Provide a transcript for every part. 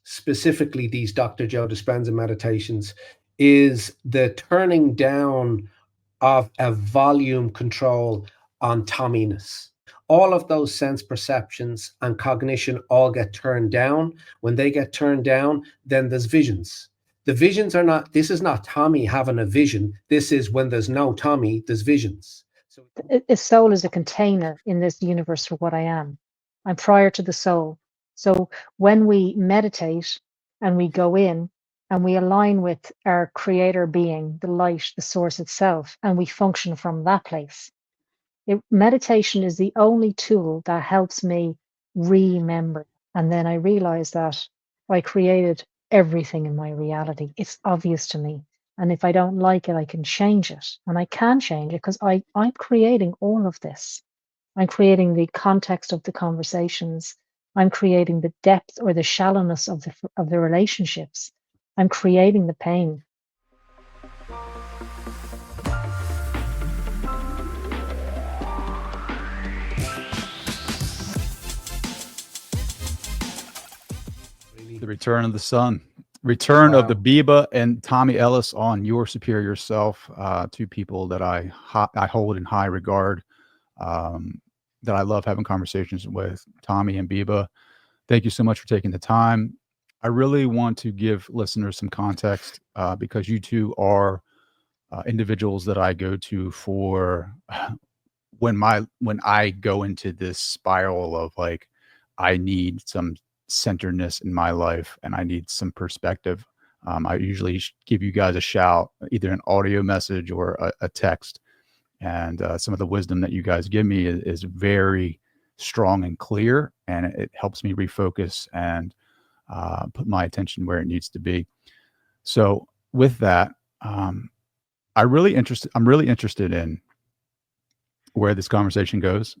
specifically these Dr. Joe Dispenza meditations, is the turning down of a volume control on Tomminess. All of those sense perceptions and cognition all get turned down. When they get turned down, then there's visions. The visions are not, this is not Tommy having a vision. This is when there's no Tommy, there's visions. So a soul is a container in this universe for what I am. I'm prior to the soul. So when we meditate and we go in and we align with our creator being, the light, the source itself, and we function from that place, meditation is the only tool that helps me remember. And then I realized that I created everything in my reality. It's obvious to me. And if I don't like it, I can change it. And I can change it because I'm creating all of this. I'm creating the context of the conversations. I'm creating the depth or the shallowness of the relationships. I'm creating the pain. The return of the sun, return of the Biba and Tommy Ellis on Your Superior Self, two people that I hold in high regard, that I love having conversations with, Tommy and Biba. Thank you so much for taking the time. I really want to give listeners some context because you two are individuals that I go to for when I go into this spiral of like, I need some centeredness in my life and I need some perspective. I usually give you guys a shout, either an audio message or a text. And some of the wisdom that you guys give me is very strong and clear, and it helps me refocus and put my attention where it needs to be. So with that, I'm really interested in where this conversation goes,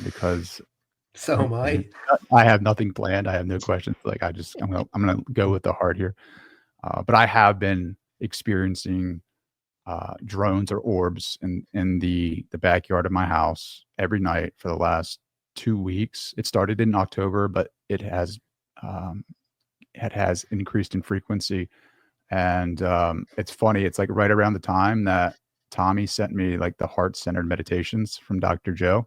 because so am I. I have nothing planned. I have no questions. Like I'm gonna go with the heart here. But I have been experiencing drones or orbs in the backyard of my house every night for the last 2 weeks. It started in October, but it has increased in frequency. And it's funny. It's like right around the time that Tommy sent me like the heart-centered meditations from Dr. Joe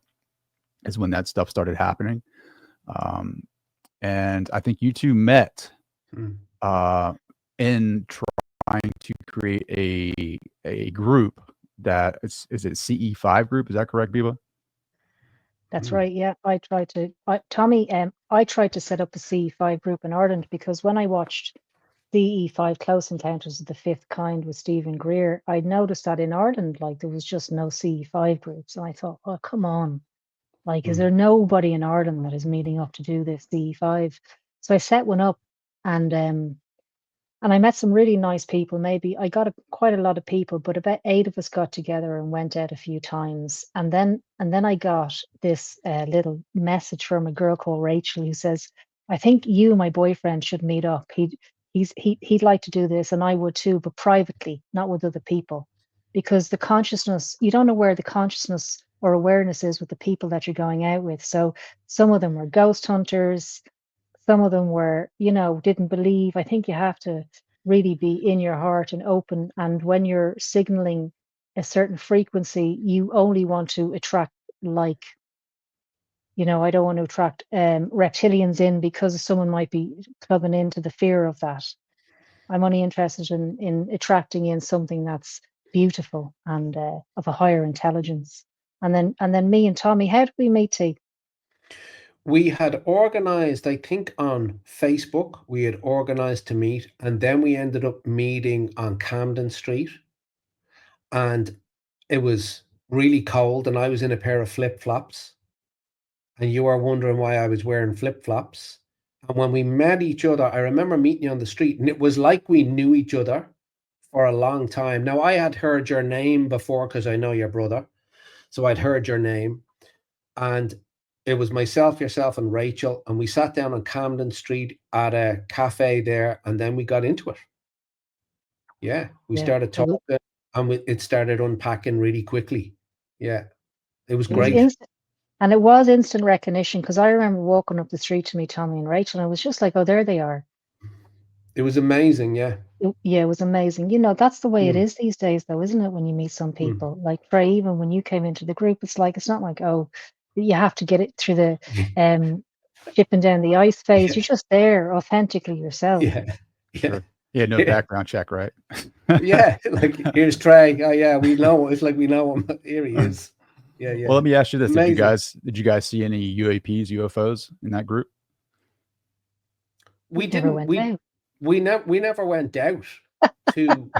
is when that stuff started happening. And I think you two met in trying to create a group that is it CE5 group? Is that correct, Biba? That's right. Yeah, I tried to set up a CE5 group in Ireland because when I watched CE5 Close Encounters of the Fifth Kind with Stephen Greer, I noticed that in Ireland, like there was just no CE5 groups, and I thought, oh come on, like is there nobody in Ireland that is meeting up to do this CE5? So I set one up, and I met some really nice people. Maybe I got quite a lot of people, but about 8 of us got together and went out a few times. And then I got this little message from a girl called Rachel who says, "I think you, my boyfriend, should meet up. He'd like to do this, and I would too, but privately, not with other people, because the consciousness, you don't know where the consciousness or awareness is with the people that you're going out with. So some of them were ghost hunters." Some of them were, didn't believe. I think you have to really be in your heart and open. And when you're signaling a certain frequency, you only want to attract I don't want to attract reptilians in because someone might be clubbing into the fear of that. I'm only interested in attracting in something that's beautiful and of a higher intelligence. And then me and Tommy, how did we meet, T? We had organized, I think on Facebook, we had organized to meet, and then we ended up meeting on Camden Street. And it was really cold, and I was in a pair of flip-flops. And you were wondering why I was wearing flip-flops. And when we met each other, I remember meeting you on the street, and it was like we knew each other for a long time. Now, I had heard your name before because I know your brother. So I'd heard your name. And it was myself, yourself, and Rachel, and we sat down on Camden Street at a cafe there, and then we got into it. Yeah, we started talking, and it started unpacking really quickly. Yeah, it was great. And it was instant recognition because I remember walking up the street to meet Tommy and Rachel, and I was just like, oh, there they are. It was amazing. Yeah. Yeah, it was amazing. You know, that's the way it Mm. is these days, though, isn't it? When you meet some Mm. people, like Trey, even when you came into the group, it's not like, oh, you have to get it through the shipping down the ice phase. Yeah. You're just there authentically yourself. Yeah. Yeah. Sure. Yeah, no background check, right? Yeah. Like, here's Trey. Oh yeah, we know. It's like we know him. Here he is. Yeah. Yeah. Well, let me ask you this: Amazing. Did you guys see any UAPs, UFOs in that group? We Never didn't. went out. We never went out to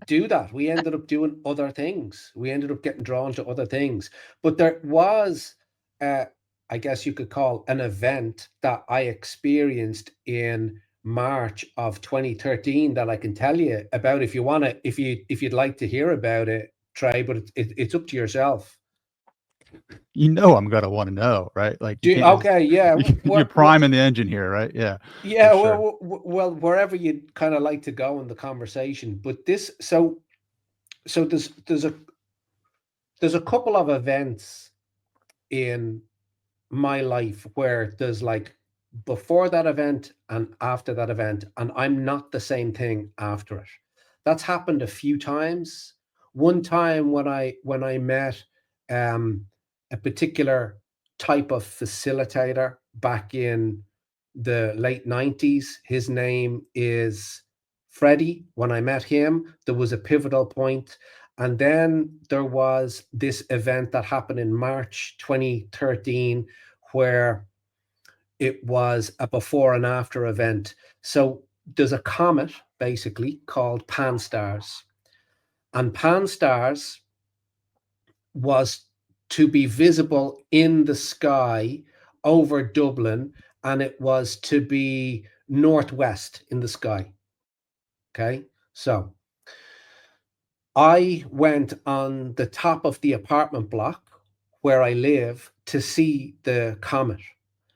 do that. We ended up doing other things. We ended up getting drawn to other things. But there was, I guess you could call, an event that I experienced in March of 2013 that I can tell you about if you want to, if you'd like to hear about it, Trey. But it's up to yourself. You know, I'm gonna want to know, right? Like, Okay, yeah. You're priming the engine here, right? Yeah. Yeah, sure. well, wherever you'd kind of like to go in the conversation. But so there's a couple of events in my life where there's like before that event and after that event, and I'm not the same thing after it. That's happened a few times. One time when I met a particular type of facilitator back in the late 90s. His name is Freddie. When I met him, there was a pivotal point. And then there was this event that happened in March 2013 where it was a before and after event. So there's a comet basically called Pan-STARRS. And Pan-STARRS was to be visible in the sky over Dublin, and it was to be northwest in the sky. Okay, so I went on the top of the apartment block where I live to see the comet,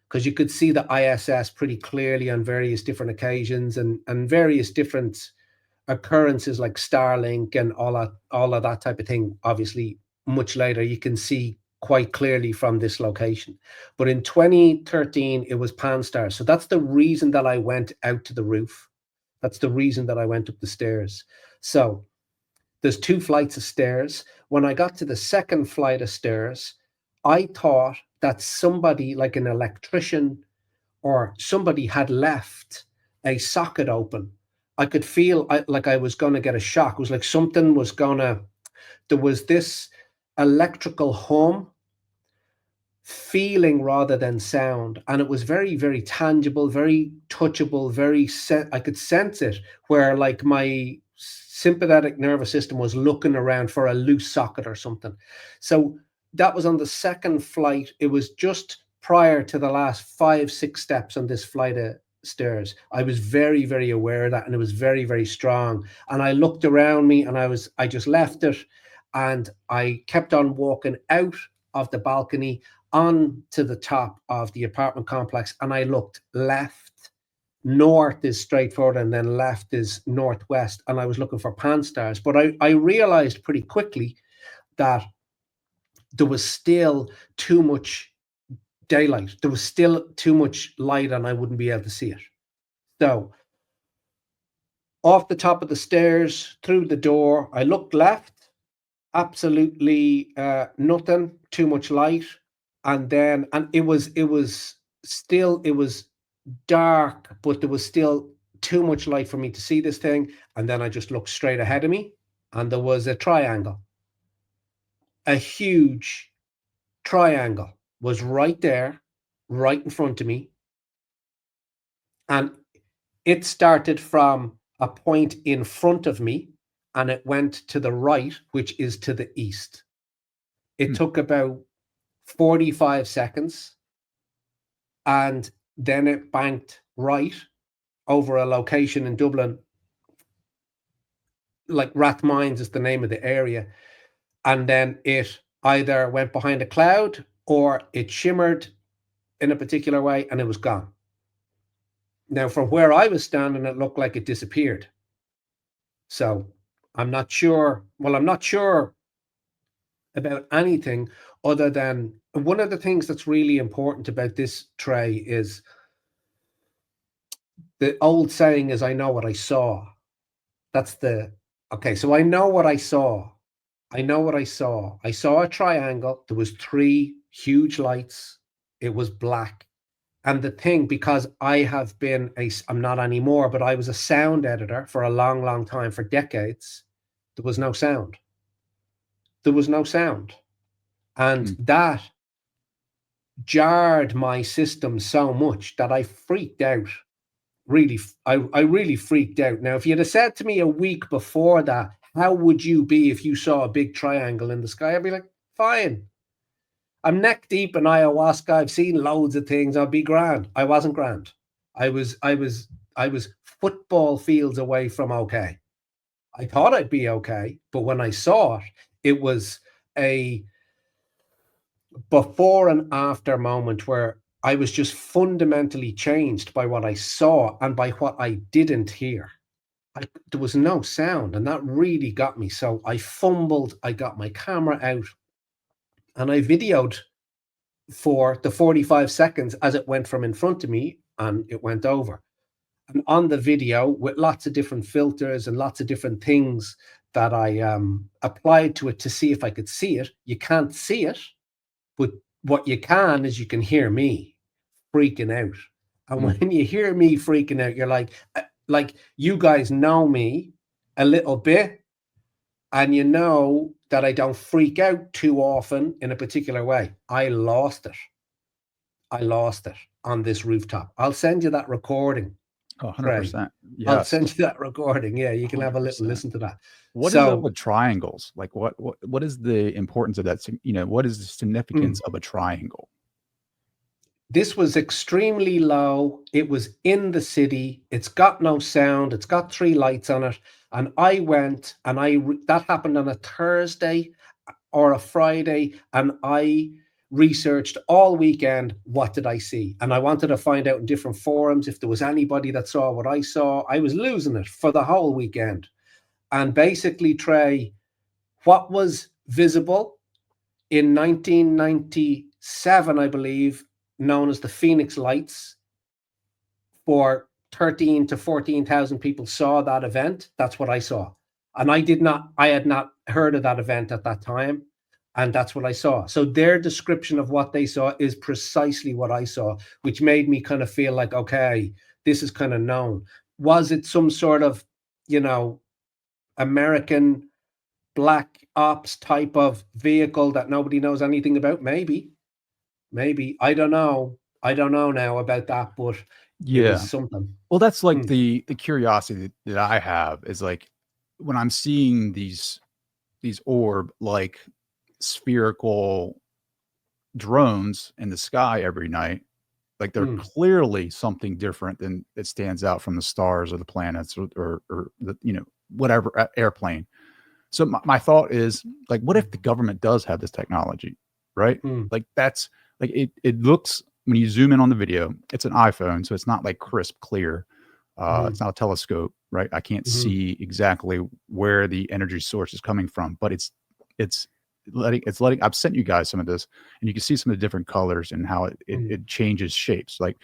because you could see the ISS pretty clearly on various different occasions and various different occurrences like Starlink and all of that type of thing. Obviously, much later you can see quite clearly from this location. But in 2013, it was Pan-STARRS. So that's the reason that I went out to the roof. That's the reason that I went up the stairs. So there's 2 flights of stairs. When I got to the second flight of stairs, I thought that somebody, like an electrician or somebody, had left a socket open. I could feel like I was going to get a shock. It was like something was there was this electrical hum feeling rather than sound. And it was very, very tangible, very touchable, I could sense it, where like my sympathetic nervous system was looking around for a loose socket or something. So that was on the second flight. It was just prior to the last 5-6 steps on this flight of stairs. I was very, very aware of that, and it was very, very strong. And I looked around me, and I just left it, and I kept on walking out of the balcony on to the top of the apartment complex, and I looked left. North is straightforward, and then left is northwest, and I was looking for Pan-STARRS. But I realized pretty quickly that there was still too much daylight. There was still too much light, and I wouldn't be able to see it. So off the top of the stairs, through the door, I looked left, absolutely nothing, too much light. And then, it was dark, but there was still too much light for me to see this thing. And then I just looked straight ahead of me, and there was a triangle. A huge triangle was right there, right in front of me. And it started from a point in front of me, and it went to the right, which is to the east. It took about 45 seconds, and then it banked right over a location in Dublin, like Rathmines is the name of the area. And then it either went behind a cloud or it shimmered in a particular way, and it was gone. Now, from where I was standing, it looked like it disappeared. So I'm not sure. Well, I'm not sure about anything other than one of the things that's really important about this, Trey, is the old saying is, I know what I saw. Okay, so I know what I saw. I know what I saw. I saw a triangle. There was 3 huge lights. It was black. And the thing, because I have been I'm not anymore, but I was a sound editor for a long, long time, for decades. There was no sound. There was no sound. And that jarred my system so much that I freaked out. I really freaked out. Now, if you'd have said to me a week before that, how would you be if you saw a big triangle in the sky? I'd be like, fine. I'm neck deep in ayahuasca. I've seen loads of things. I'll be grand. I wasn't grand. I was football fields away from okay. I thought I'd be okay, but when I saw it, it was a before and after moment where I was just fundamentally changed by what I saw and by what I didn't hear. There was no sound, and that really got me. So I fumbled. I got my camera out, and I videoed for the 45 seconds as it went from in front of me, and it went over. And on the video, with lots of different filters and lots of different things that I applied to it to see if I could see it. You can't see it, but what you can is you can hear me freaking out. And when you hear me freaking out, you're like you guys know me a little bit, and you know that I don't freak out too often in a particular way. I lost it on this rooftop. I'll send you that recording. Oh, 100%. Yes. I'll send you that recording. Yeah, you can 100%. Have a little listen to that. What is up with triangles? Like what is the importance of that? You know, what is the significance of a triangle? This was extremely low. It was in the city. It's got no sound. It's got 3 lights on it. And I went, and that happened on a Thursday or a Friday, and I researched all weekend, what did I see? And I wanted to find out in different forums if there was anybody that saw what I saw. I was losing it for the whole weekend. And basically, Trey, what was visible in 1997, I believe, known as the Phoenix Lights, for 13 to 14,000 people saw that event. That's what I saw. And I had not heard of that event at that time. And that's what I saw. So their description of what they saw is precisely what I saw, which made me kind of feel like, okay, this is kind of known. Was it some sort of, American black ops type of vehicle that nobody knows anything about? Maybe. I don't know now about that, but it was something. Well, that's like the curiosity that I have is like when I'm seeing these orb like spherical drones in the sky every night, like they're clearly something different than it stands out from the stars or the planets or the, whatever airplane. So my thought is like, what if the government does have this technology, right? Like that's like, it looks, when you zoom in on the video, it's an iPhone. So it's not like crisp, clear. It's not a telescope, right? I can't see exactly where the energy source is coming from, but it's letting, I've sent you guys some of this and you can see some of the different colors and how it changes shapes. Like,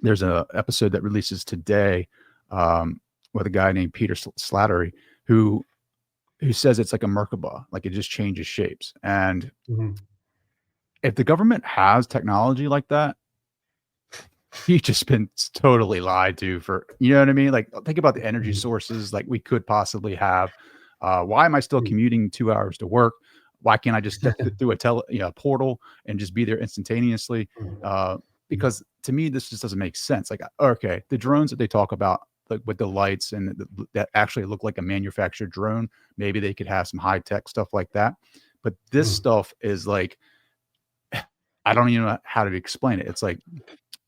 there's a episode that releases today, with a guy named Peter Slattery, who says it's like a Merkaba, like it just changes shapes. And if the government has technology like that, you've just been totally lied to for, you know what I mean? Like, think about the energy sources like we could possibly have. Why am I still commuting 2 hours to work? Why can't I just get through a portal and just be there instantaneously? Because to me, this just doesn't make sense. Like, okay, the drones that they talk about, like with the lights and that actually look like a manufactured drone, maybe they could have some high tech stuff like that. But this stuff is like, I don't even know how to explain it. It's like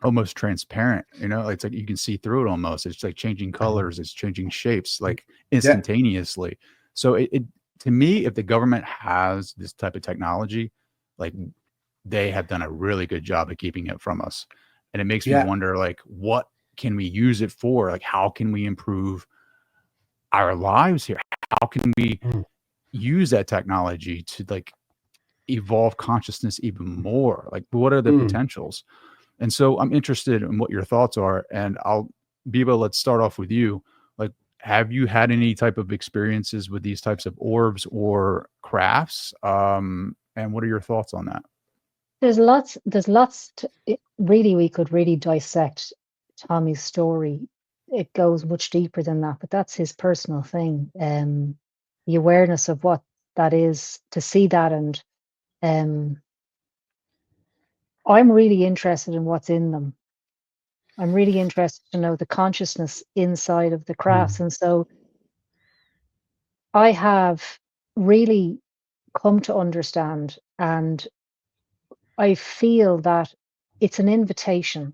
almost transparent, it's like you can see through it almost. It's like changing colors, it's changing shapes like instantaneously. So it to me, if the government has this type of technology, like they have done a really good job of keeping it from us. And it makes me wonder, like, what can we use it for? Like, how can we improve our lives here? How can we use that technology to like evolve consciousness even more? Like, what are the potentials? And so I'm interested in what your thoughts are. And Biba, let's start off with you. Like, have you had any type of experiences with these types of orbs or crafts? And what are your thoughts on that? There's lots really, we could really dissect Tommy's story. It goes much deeper than that, but that's his personal thing. The awareness of what that is, to see that, and I'm really interested in what's in them. I'm really interested to know the consciousness inside of the crafts. And so I have really come to understand, and I feel that it's an invitation.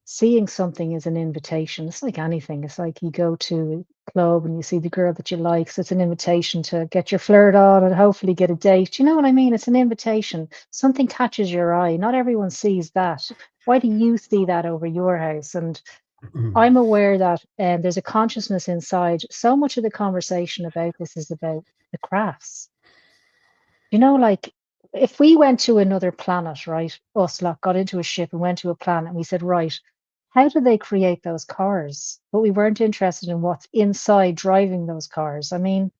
Seeing something is an invitation. It's like anything. It's like you go to a club and you see the girl that you like. So it's an invitation to get your flirt on and hopefully get a date. Do you know what I mean? It's an invitation. Something catches your eye. Not everyone sees that. Why do you see that over your house? And I'm aware that there's a consciousness inside. So much of the conversation about this is about the crafts. You know, like if we went to another planet, right? Us lot got into a ship and went to a planet and we said, right, how do they create those cars? But we weren't interested in what's inside driving those cars. I mean,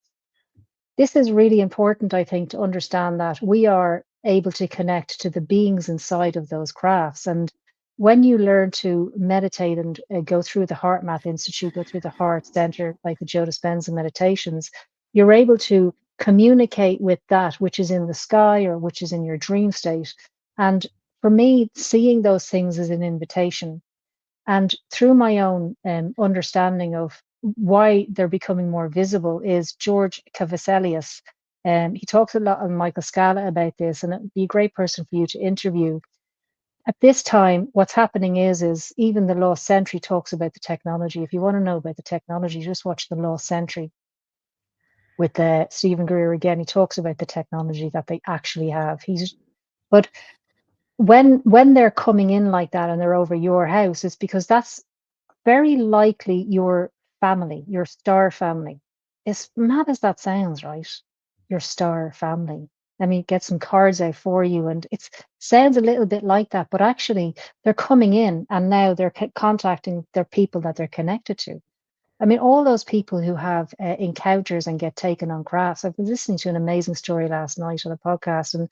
this is really important, I think, to understand that we are able to connect to the beings inside of those crafts. And when you learn to meditate and go through the Heart Math Institute, go through the Heart Center, like the Joe Dispenza meditations, you're able to communicate with that which is in the sky or which is in your dream state. And for me, seeing those things is an invitation. And through my own understanding of why they're becoming more visible is George Cavaselius. He talks a lot on Michael Scala about this, and it would be a great person for you to interview. At this time, what's happening is even the Lost Century talks about the technology. If you want to know about the technology, just watch the Lost Century with Stephen Greer again. He talks about the technology that they actually have. But when they're coming in like that and they're over your house, it's because that's very likely your family, your star family. As mad as that sounds, right? Your star family. Let me get some cards out for you. And it sounds a little bit like that, but actually they're coming in and now they're contacting their people that they're connected to. I mean, all those people who have encounters and get taken on crafts. I've been listening to an amazing story last night on a podcast, and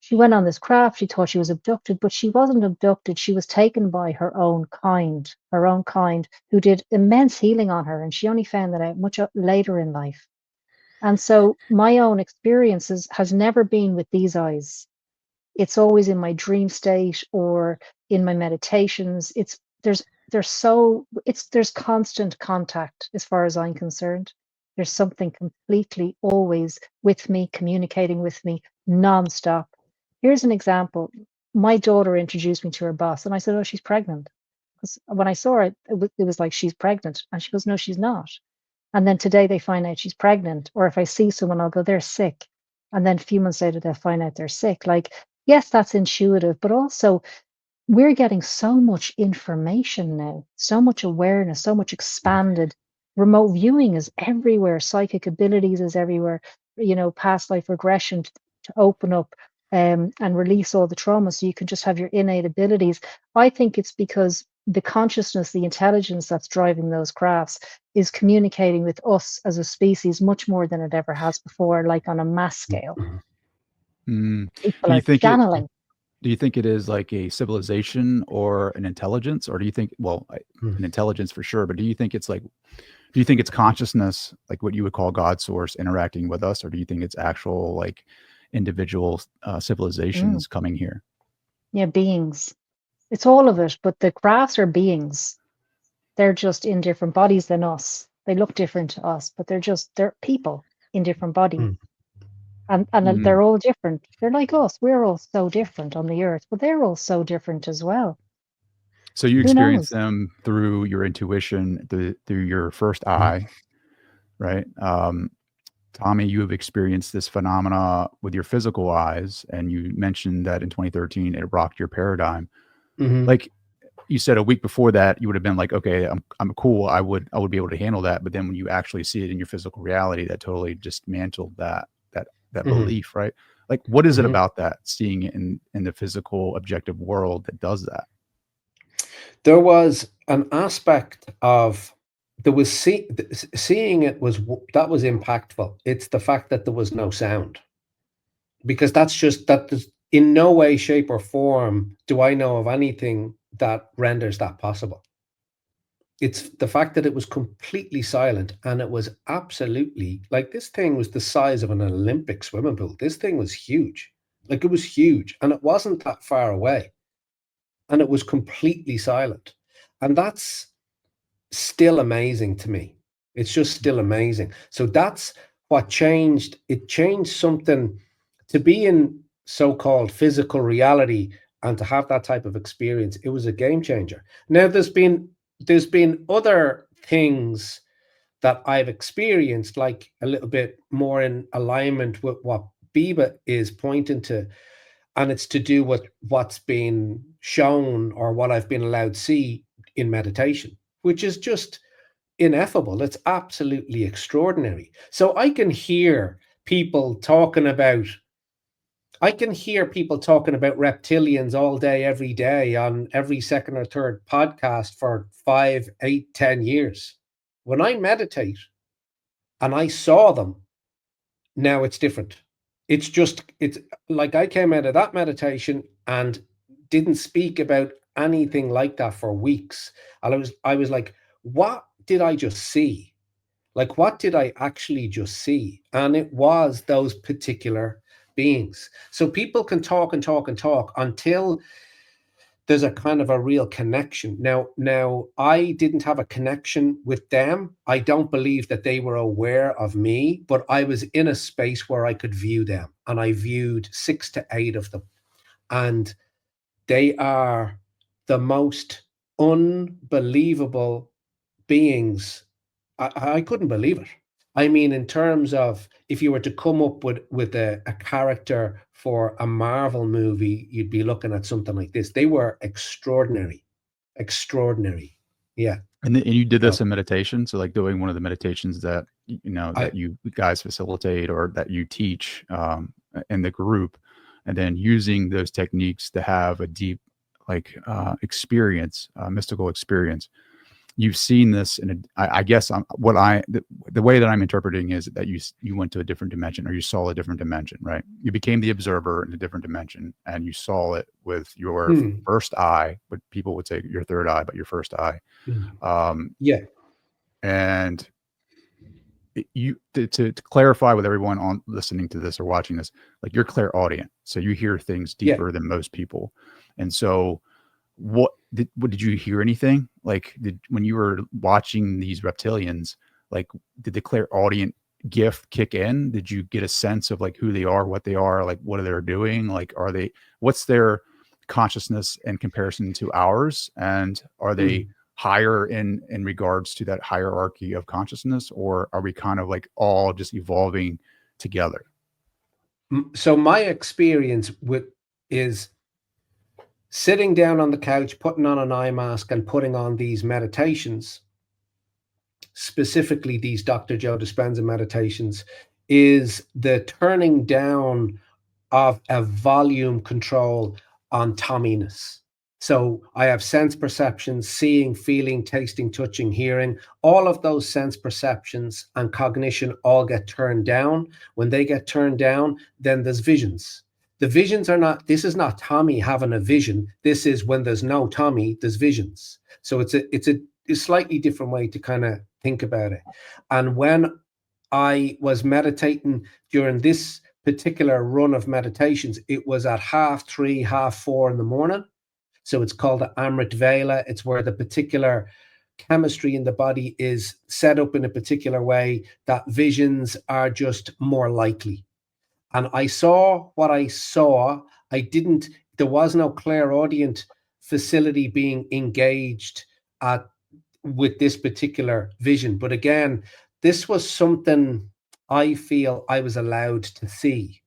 she went on this craft. She thought she was abducted, but she wasn't abducted. She was taken by her own kind, who did immense healing on her. And she only found that out much later in life. And so my own experiences has never been with these eyes. It's always in my dream state or in my meditations. There's constant contact as far as I'm concerned. There's something completely always with me, communicating with me nonstop. Here's an example. My daughter introduced me to her boss, and I said, "Oh, she's pregnant." Because when I saw her, it was like, "She's pregnant," and she goes, "No, she's not." And then today they find out she's pregnant. Or if I see someone, I'll go, "They're sick," and then a few months later they'll find out they're sick. Like, yes, that's intuitive, but also we're getting so much information now, so much awareness, so much expanded. Remote viewing is everywhere. Psychic abilities is everywhere. Past life regression to open up and release all the trauma so you can just have your innate abilities. I think it's because the consciousness, the intelligence that's driving those crafts is communicating with us as a species much more than it ever has before, like on a mass scale. People are channeling. Do you think it is like a civilization or an intelligence, or do you think, an intelligence for sure, but do you think it's consciousness, like what you would call God source interacting with us, or do you think it's actual like individual civilizations coming here? Yeah, beings. It's all of it, but the crafts are beings. They're just in different bodies than us. They look different to us, but they're people in different bodies. And they're all different. They're like us. We're all so different on the earth, but they're all so different as well. So you experience them through your intuition, through your first eye, right? Tommy, you have experienced this phenomena with your physical eyes, and you mentioned that in 2013 it rocked your paradigm. Like you said, a week before that, you would have been like, "Okay, I'm cool. I would be able to handle that." But then when you actually see it in your physical reality, that totally dismantled that belief, right? Like, what is it about that, seeing it in the physical objective world, that does that? There was an aspect of, there was seeing it was impactful. It's the fact that there was no sound, because that in no way, shape, or form do I know of anything that renders that possible. It's the fact that it was completely silent, and it was absolutely, like, this thing was the size of an Olympic swimming pool. This thing was huge. Like, it was huge, and it wasn't that far away, and it was completely silent. And that's still amazing to me. It's just still amazing. So that's what changed. It changed something. To be in so-called physical reality and to have that type of experience, it was a game changer. Now, there's been other things that I've experienced, like a little bit more in alignment with what Biba is pointing to, and it's to do with what's been shown or what I've been allowed to see in meditation, which is just ineffable. It's absolutely extraordinary. So I can hear people talking about reptilians all day, every day, on every second or third podcast for 5, 8, 10 years. When I meditate and I saw them, now it's different. It's like I came out of that meditation and didn't speak about anything like that for weeks. And I was like, what did I just see? Like, what did I actually just see? And it was those particular beings. So people can talk and talk and talk until there's a kind of a real connection. Now I didn't have a connection with them. I don't believe that they were aware of me, but I was in a space where I could view them, and I viewed 6 to 8 of them. And they are the most unbelievable beings. I couldn't believe it. I mean, in terms of, if you were to come up with a character for a Marvel movie, you'd be looking at something like this. They were extraordinary. Yeah. And you did this in meditation, so like doing one of the meditations that that you guys facilitate or that you teach in the group, and then using those techniques to have a deep experience, mystical experience. You've seen this I guess the way that I'm interpreting is that you went to a different dimension, or you saw a different dimension, right? You became the observer in a different dimension, and you saw it with your first eye, but people would say your third eye, but your first eye. Yeah. And to clarify with everyone on listening to this or watching this, like, you're clairaudient, so you hear things deeper than most people. And so what did you hear anything? Like, when you were watching these reptilians, like, did the clairaudient gift kick in? Did you get a sense of like who they are, what they are, like what they're doing? Like, what's their consciousness in comparison to ours? And are they higher in regards to that hierarchy of consciousness, or are we kind of like all just evolving together? So my experience is sitting down on the couch, putting on an eye mask and putting on these meditations, specifically these Dr. Joe Dispenza meditations, is the turning down of a volume control on Tomminess. So I have sense perceptions, seeing, feeling, tasting, touching, hearing. All of those sense perceptions and cognition all get turned down. When they get turned down, then there's visions. The visions are not, this is not Tommy having a vision. This is when there's no Tommy, there's visions. So it's a slightly different way to kind of think about it. And when I was meditating during this particular run of meditations, it was at 3:30, 4:30 in the morning. So it's called the Amrit Vela. It's where the particular chemistry in the body is set up in a particular way that visions are just more likely. And I saw what I saw. There was no clairaudient facility being engaged with this particular vision. But again, this was something I feel I was allowed to see.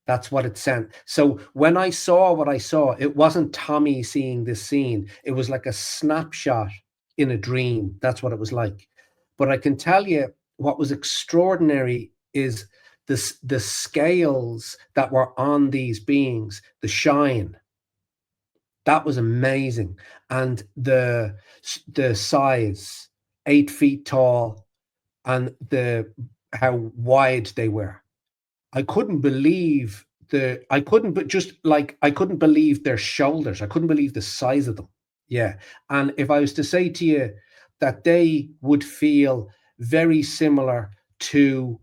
That's what it sent. So when I saw what I saw, it wasn't Tommy seeing this scene. It was like a snapshot in a dream. That's what it was like. But I can tell you what was extraordinary is the scales that were on these beings, the shine, that was amazing. And the size, 8 feet tall, and how wide they were. I couldn't believe I couldn't believe their shoulders. I couldn't believe the size of them. Yeah. And if I was to say to you that they would feel very similar to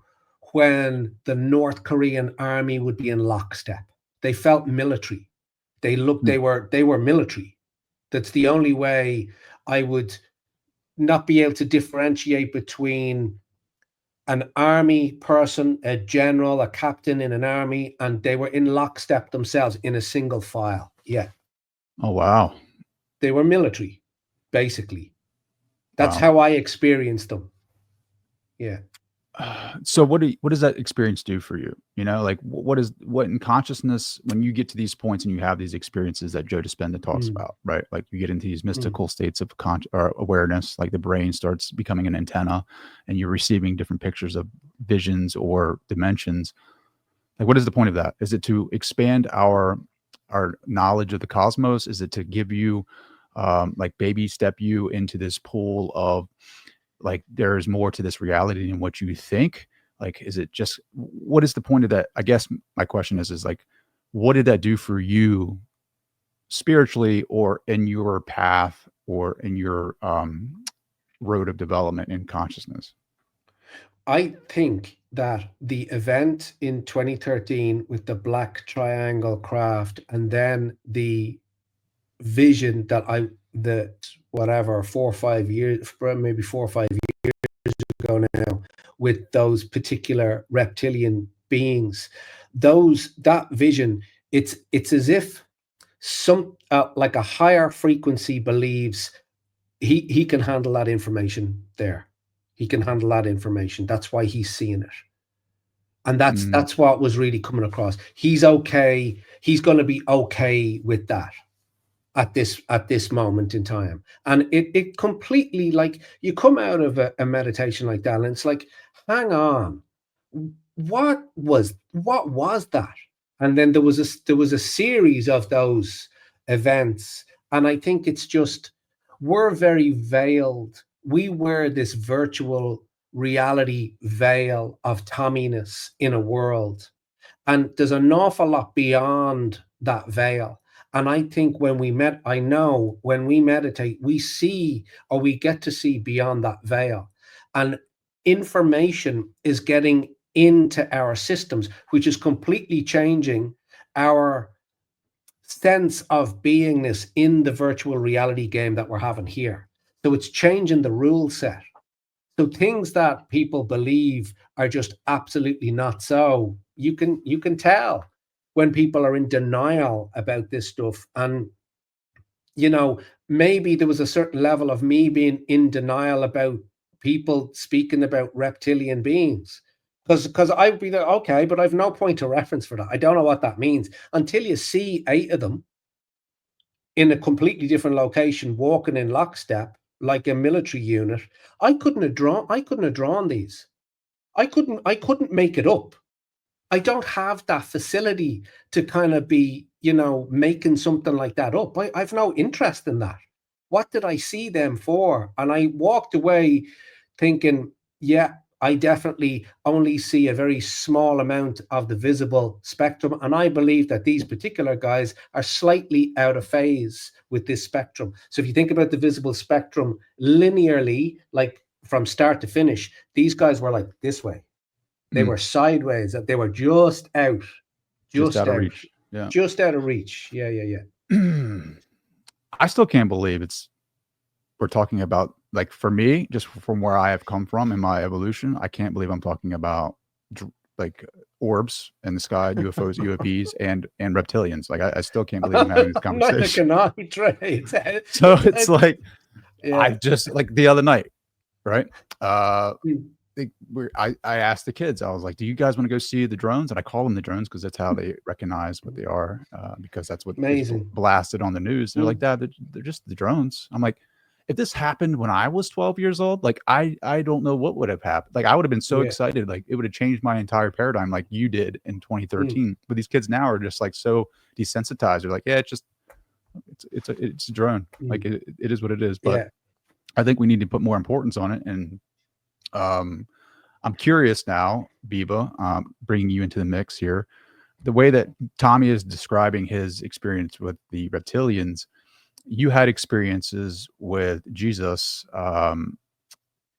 when the North Korean army would be in lockstep. They felt military. They were military. That's the only way I would not be able to differentiate between an army person, a general, a captain in an army, and they were in lockstep themselves in a single file. Yeah. Oh, wow. They were military, basically. That's how I experienced them. Yeah. So what does that experience do for you? You know, like what in consciousness, when you get to these points and you have these experiences that Joe Dispenza talks about, right? Like you get into these mystical states of or awareness, like the brain starts becoming an antenna and you're receiving different pictures of visions or dimensions. Like, what is the point of that? Is it to expand our knowledge of the cosmos? Is it to give you, like baby step you into this pool of, like, there's more to this reality than what you think? Like, is it just, what is the point of that? I guess my question is like, what did that do for you spiritually or in your path or in your road of development in consciousness? I think that the event in 2013 with the black triangle craft, and then the vision that 4 or 5 years, maybe 4 or 5 years ago now, with those particular reptilian beings, that vision, it's as if some like a higher frequency believes he can handle that information there. He can handle that information. That's why he's seeing it. And that's what was really coming across. He's okay. He's going to be okay with that at this moment in time. And it completely, like, you come out of a meditation like that and it's like, hang on, what was that? And then there was a series of those events. And I think it's just, we're very veiled. We wear this virtual reality veil of Tomminess in a world. And there's an awful lot beyond that veil. And I think when we meditate, we see, or we get to see beyond that veil. And information is getting into our systems, which is completely changing our sense of beingness in the virtual reality game that we're having here. So it's changing the rule set. So things that people believe are just absolutely not so. You can tell when people are in denial about this stuff. And, you know, maybe there was a certain level of me being in denial about people speaking about reptilian beings. Because I'd be like, okay, but I've no point of reference for that. I don't know what that means until you see 8 of them in a completely different location, walking in lockstep like a military unit. I couldn't have drawn these. I couldn't make it up. I don't have that facility to kind of be, making something like that up. I've no interest in that. What did I see them for? And I walked away thinking, yeah, I definitely only see a very small amount of the visible spectrum. And I believe that these particular guys are slightly out of phase with this spectrum. So if you think about the visible spectrum linearly, like from start to finish, these guys were like this way. They were sideways. They were just out of reach. Yeah. Just out of reach. Yeah. I still can't believe we're talking about, like, for me, just from where I have come from in my evolution, I can't believe I'm talking about like orbs in the sky, UFOs, UAPs, and reptilians. Like, I still can't believe I'm having this conversation. So it's like, I just, like, the other night, right? I asked the kids, I was like, do you guys want to go see the drones? And I call them the drones because that's how they recognize what they are, because that's what blasted on the news. And they're like, Dad, they're just the drones. I'm like, if this happened when I was 12 years old, like I don't know what would have happened. Like I would have been so excited, like it would have changed my entire paradigm, like you did in 2013. But these kids now are just like so desensitized. They're like, yeah, it's a drone. Like it is what it is. But I think we need to put more importance on it. And I'm curious now, Biba, bringing you into the mix here. The way that Tommy is describing his experience with the reptilians, you had experiences with Jesus.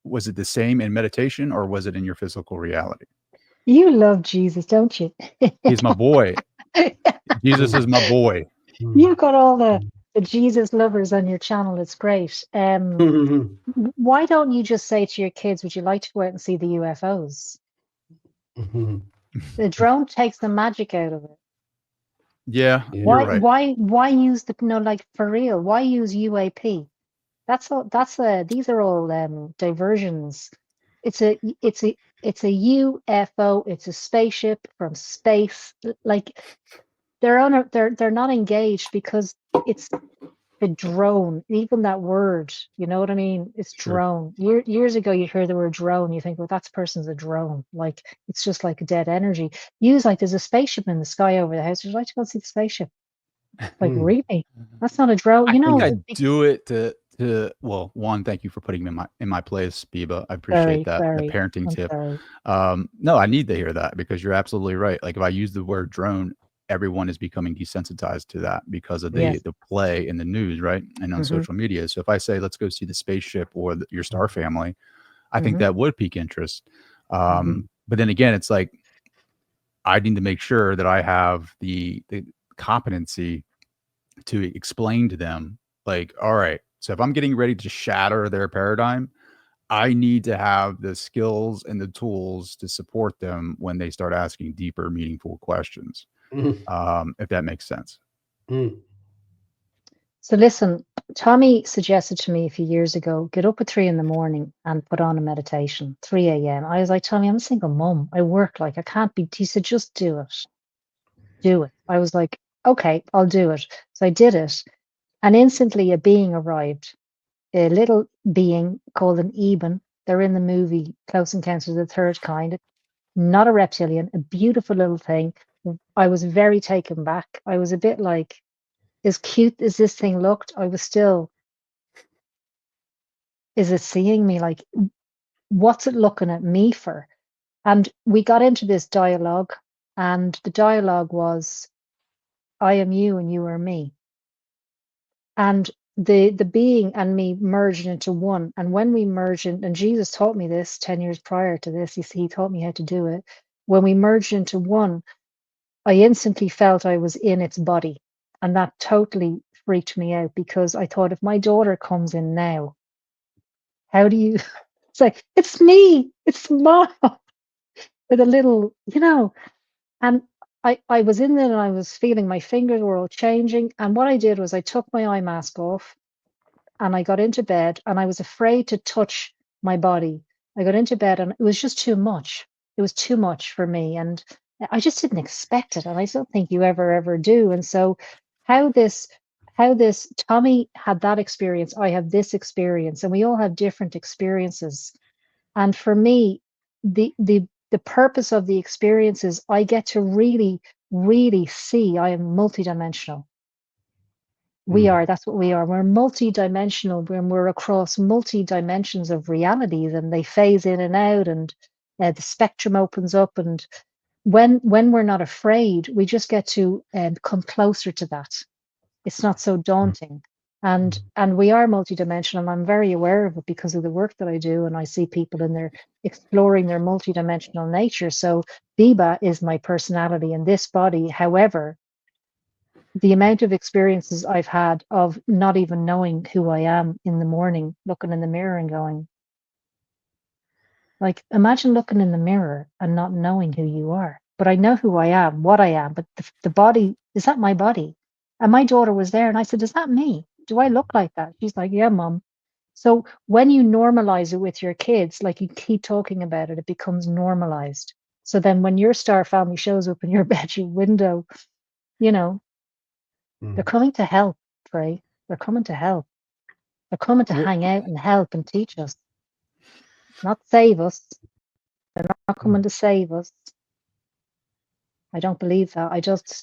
Was it the same in meditation, or was it in your physical reality? You love Jesus, don't you? He's my boy. Jesus is my boy. You've got all the Jesus lovers on your channel. It's great. Why don't you just say to your kids, would you like to go out and see the UFOs? The drone takes the magic out of it. Yeah. Why? You're right. Why use the like for real? Why use UAP? That's all. These are all diversions. It's a UFO. It's a spaceship from space. Like they're not engaged because it's a drone. Even that word, you know what I mean? It's drone. Years ago, you hear the word drone, you think, well, that person's a drone. Like it's just like a dead energy. Use like there's a spaceship in the sky over the house. Would you like to go see the spaceship? Like really? That's not a drone. I think I do it to well, one, thank you for putting me in my place, Biba. I appreciate that. The parenting tip. No, I need to hear that because you're absolutely right. Like if I use the word drone, everyone is becoming desensitized to that because of the play in the news, right? And on social media. So if I say, let's go see the spaceship or your star family, I think that would pique interest. But then again, it's like, I need to make sure that I have the competency to explain to them, like, all right, so if I'm getting ready to shatter their paradigm, I need to have the skills and the tools to support them when they start asking deeper, meaningful questions. If that makes sense. So listen, Tommy suggested to me a few years ago, get up at 3 a.m. and put on a meditation, 3 a.m. I was like, Tommy, I'm a single mom. I work, like I can't be. He said, just do it. Do it. I was like, okay, I'll do it. So I did it. And instantly a being arrived, a little being called an Eben. They're in the movie Close Encounters of the Third Kind. Not a reptilian, a beautiful little thing. I was very taken back. I was a bit like, as cute as this thing looked, I was still, is it seeing me? Like, what's it looking at me for? And we got into this dialogue, and the dialogue was, I am you and you are me. And the being and me merged into one. And when we merged in, and Jesus taught me this 10 years prior to this, he taught me how to do it. When we merged into one, I instantly felt I was in its body. And that totally freaked me out because I thought, if my daughter comes in now, how do you, it's like, it's me, it's Mom, with a little, and I was in there and I was feeling my fingers were all changing. And what I did was I took my eye mask off and I got into bed and I was afraid to touch my body. I got into bed and it was just too much. It was too much for me. And I just didn't expect it. And I don't think you ever do. And so how this Tommy had that experience, I have this experience, and we all have different experiences. And for me, the purpose of the experiences, I get to really, really see I am multidimensional. We are, that's what we are. We're multidimensional when we're across multi-dimensions of realities, and they phase in and out, and the spectrum opens up. And when we're not afraid, we just get to come closer to that. It's not so daunting. And we are multidimensional, and I'm very aware of it because of the work that I do, and I see people in there exploring their multidimensional nature. So Biba is my personality in this body. However, the amount of experiences I've had of not even knowing who I am in the morning, looking in the mirror and going, like, imagine looking in the mirror and not knowing who you are. But I know who I am, what I am, but the body, is that my body? And my daughter was there and I said, is that me? Do I look like that? She's like, yeah, Mom. So when you normalize it with your kids, like you keep talking about it, it becomes normalized. So then when your star family shows up in your bedroom window, they're coming to help, Trey. They're coming to help. They're coming to hang out and help and teach us, not save us. They're not coming to save us. I don't believe that.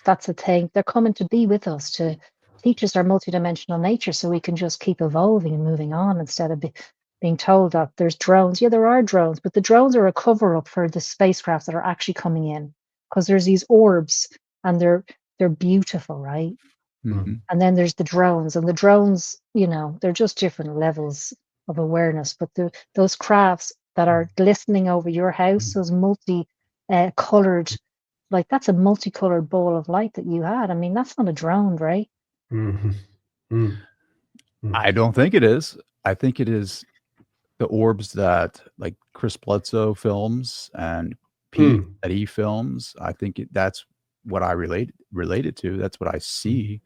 That's a thing. They're coming to be with us, to teach us our multidimensional nature so we can just keep evolving and moving on instead of being told that there's drones. Yeah, there are drones, but the drones are a cover up for the spacecraft that are actually coming in, because there's these orbs and they're beautiful, right? Mm-hmm. And then there's the drones, and the drones, they're just different levels of awareness. But those crafts that are glistening over your house, those multi-colored, like that's a multicolored ball of light that you had. I mean, that's not a drone, right? Mm-hmm. Mm-hmm. I don't think it is. I think it is the orbs that like Chris Bledsoe films and Pete that he films. I think that's what I related to. That's what I see.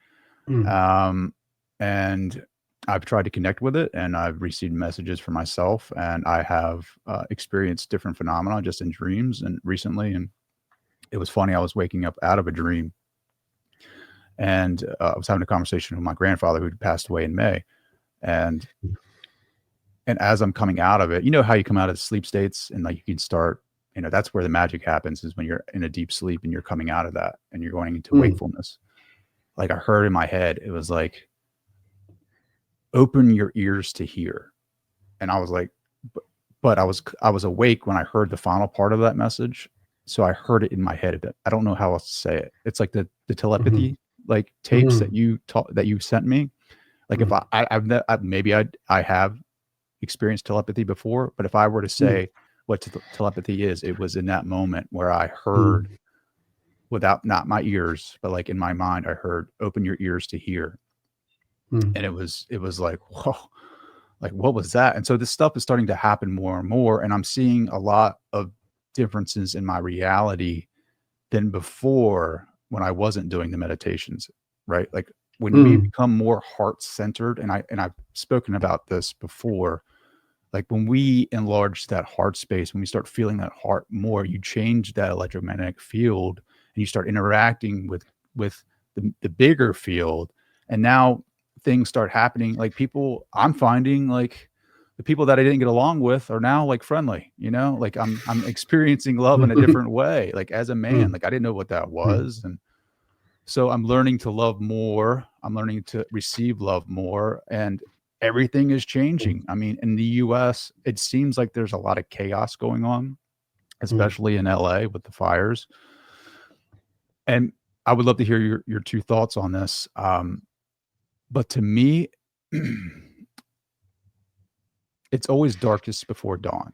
And I've tried to connect with it, and I've received messages for myself, and I have experienced different phenomena just in dreams and recently. And it was funny. I was waking up out of a dream, and I was having a conversation with my grandfather who passed away in May. And as I'm coming out of it, you know how you come out of the sleep states and like you can start, that's where the magic happens, is when you're in a deep sleep and you're coming out of that and you're going into wakefulness. Like I heard in my head, it was like, open your ears to hear. And I was like, but I was awake when I heard the final part of that message. So I heard it in my head a bit. I don't know how else to say it. It's like the telepathy, like tapes that you sent me. Like if I have experienced telepathy before, but if I were to say what telepathy is, it was in that moment where I heard without, not my ears, but like in my mind, I heard, open your ears to hear. And it was like, whoa, like what was that? And so this stuff is starting to happen more and more. And I'm seeing a lot of differences in my reality than before when I wasn't doing the meditations, right? Like when we become more heart-centered, and I've spoken about this before, like when we enlarge that heart space, when we start feeling that heart more, you change that electromagnetic field and you start interacting with the bigger field. And now things start happening. Like people, I'm finding like the people that I didn't get along with are now like friendly, like I'm experiencing love in a different way. Like as a man, like I didn't know what that was. And so I'm learning to love more. I'm learning to receive love more, and everything is changing. I mean, in the US, it seems like there's a lot of chaos going on, especially in LA with the fires. And I would love to hear your two thoughts on this. But to me, it's always darkest before dawn.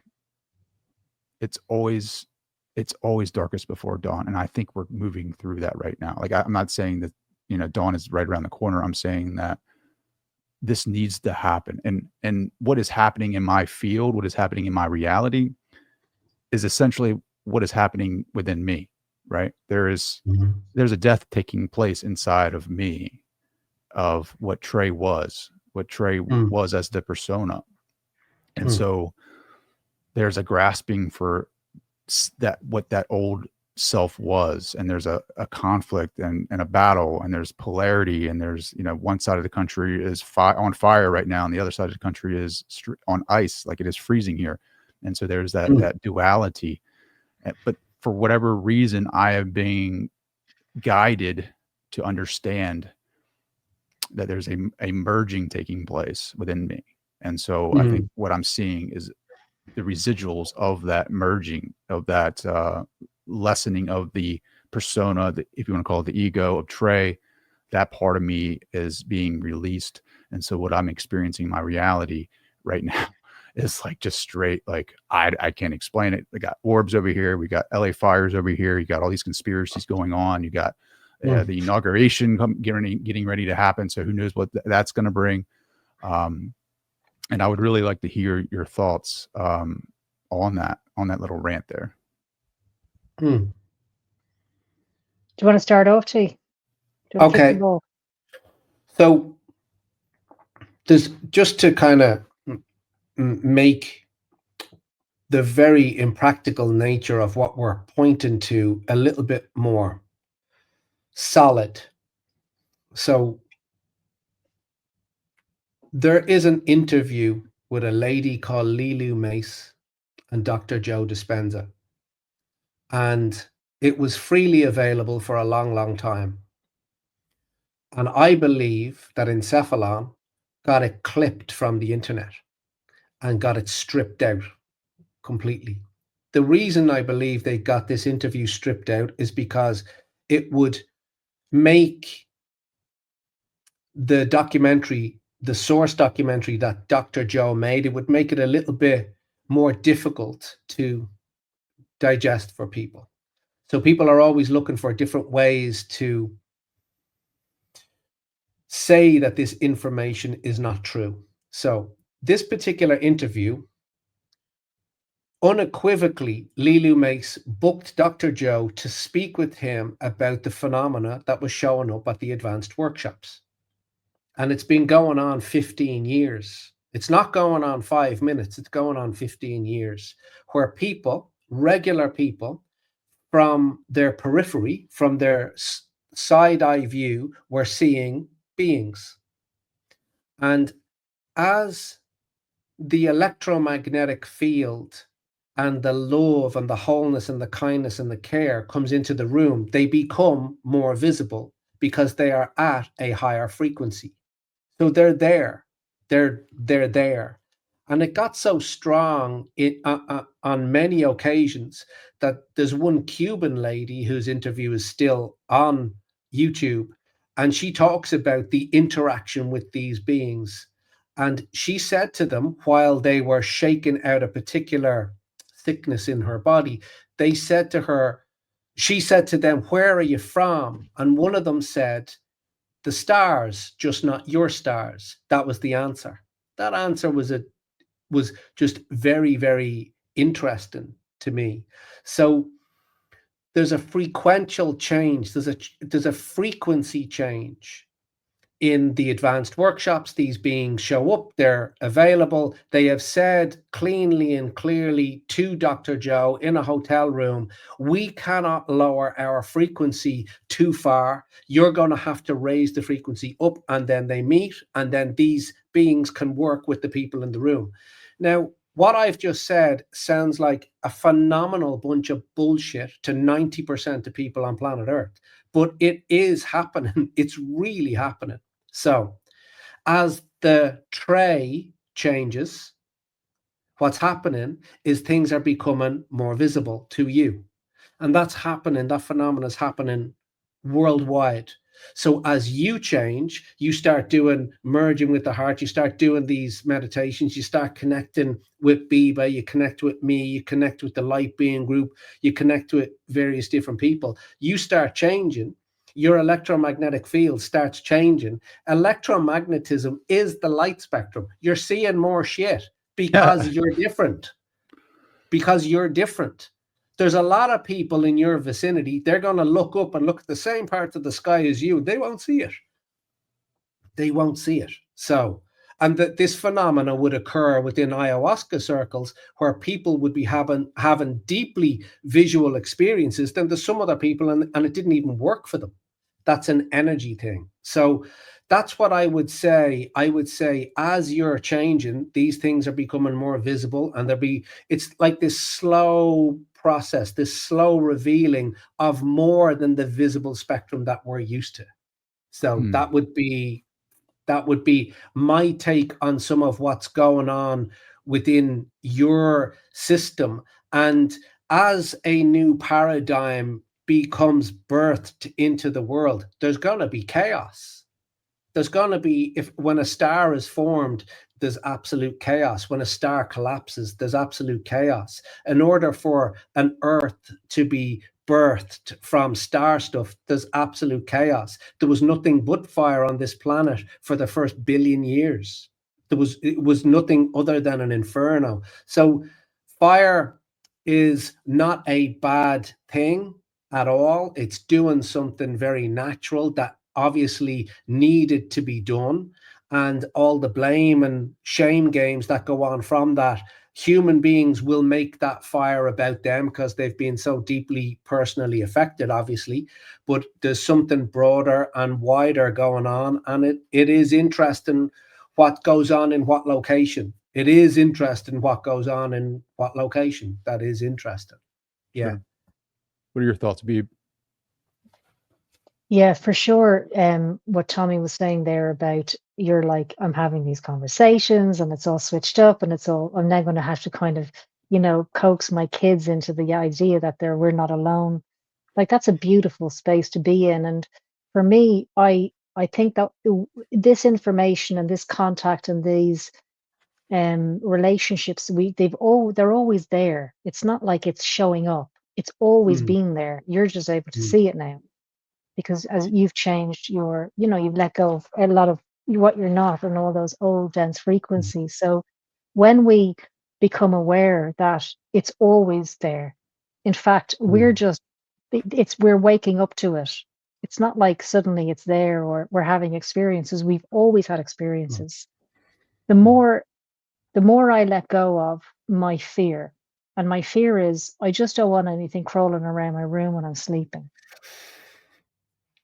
It's always darkest before dawn. And I think we're moving through that right now. Like I'm not saying that, dawn is right around the corner. I'm saying that this needs to happen. And what is happening in my field, what is happening in my reality is essentially what is happening within me, right? There's a death taking place inside of me of what Trey was as the persona. And so there's a grasping for what that old self was, and there's a conflict and a battle, and there's polarity, and there's one side of the country is on fire right now and the other side of the country is on ice, like it is freezing here. And so there's that duality. But for whatever reason, I am being guided to understand that there's a merging taking place within me. And so I think what I'm seeing is the residuals of that merging, of that lessening of the persona, if you want to call it the ego of Trey. That part of me is being released. And so what I'm experiencing in my reality right now is like just straight, like I can't explain it. We got orbs over here, we got LA fires over here, you got all these conspiracies going on, you got the inauguration getting ready to happen. So who knows what that's going to bring. And I would really like to hear your thoughts on that little rant there. Do you want to start off, T? Okay. So there's, just to kind of make the very impractical nature of what we're pointing to a little bit more solid. So There is an interview with a lady called Lilu Mace and Dr. Joe Dispenza, and it was freely available for a long, long time. And I believe that Encephalon got it clipped from the internet and got it stripped out completely. The reason I believe they got this interview stripped out is because it would make the documentary, the source documentary that Dr. Joe made, it would make it a little bit more difficult to digest for people. So people are always looking for different ways to say that this information is not true. So this particular interview, unequivocally, Lilu Mace booked Dr. Joe to speak with him about the phenomena that was showing up at the advanced workshops. And it's been going on 15 years. It's not going on 5 minutes, it's going on 15 years, where people, regular people, from their periphery, from their side-eye view, were seeing beings. And as the electromagnetic field and the love and the wholeness and the kindness and the care comes into the room, they become more visible because they are at a higher frequency. So they're there. They're there. And it got so strong on many occasions that there's one Cuban lady whose interview is still on YouTube, and she talks about the interaction with these beings. And she said to them, while they were shaking out a particular sickness in her body, they said to her, she said to them, "Where are you from?" And one of them said, "The stars, just not your stars." That was the answer. That answer was just very, very interesting to me. So there's a frequential change. There's a frequency change in the advanced workshops. These beings show up, they're available. They have said cleanly and clearly to Dr. Joe in a hotel room, "We cannot lower our frequency too far. You're going to have to raise the frequency up." And then they meet, and then these beings can work with the people in the room. Now, what I've just said sounds like a phenomenal bunch of bullshit to 90% of people on planet Earth, but it is happening. It's really happening. So as the tray changes, what's happening is things are becoming more visible to you. And that's happening, that phenomenon is happening worldwide. So as you change, you start doing merging with the heart, you start doing these meditations, you start connecting with Biba, you connect with me, you connect with the light being group, you connect with various different people. You start changing, your electromagnetic field starts changing. Electromagnetism is the light spectrum. You're seeing more shit because you're different. Because you're different. There's a lot of people in your vicinity, they're going to look up and look at the same part of the sky as you. They won't see it. They won't see it. So, and this phenomena would occur within ayahuasca circles where people would be having deeply visual experiences. Then there's some other people and it didn't even work for them. That's an energy thing. So that's what I would say. I would say as you're changing, these things are becoming more visible, and it's like this slow process, this slow revealing of more than the visible spectrum that we're used to. So that would be my take on some of what's going on within your system. And as a new paradigm becomes birthed into the world, there's going to be chaos. There's going to be, when a star is formed, there's absolute chaos. When a star collapses, there's absolute chaos. In order for an Earth to be birthed from star stuff, there's absolute chaos. There was nothing but fire on this planet for the first billion years. It was nothing other than an inferno. So fire is not a bad thing at all. It's doing something very natural that obviously needed to be done. And all the blame and shame games that go on from that, human beings will make that fire about them because they've been so deeply personally affected, obviously. But there's something broader and wider going on. And it is interesting what goes on in what location. It is interesting what goes on in what location. That is interesting. Yeah. Sure. What are your thoughts, Beeb? Yeah, for sure. What Tommy was saying there about you're like, I'm having these conversations and it's all switched up and I'm now going to have to kind of, coax my kids into the idea that we're not alone. Like that's a beautiful space to be in. And for me, I think that this information and this contact and these relationships, they're always there. It's not like it's showing up. It's always been there. You're just able to see it now. Because as you've changed you've let go of a lot of what you're not and all those old dense frequencies. So when we become aware that it's always there, in fact, we're waking up to it. It's not like suddenly it's there or we're having experiences. We've always had experiences. The more I let go of my fear, and my fear is I just don't want anything crawling around my room when I'm sleeping.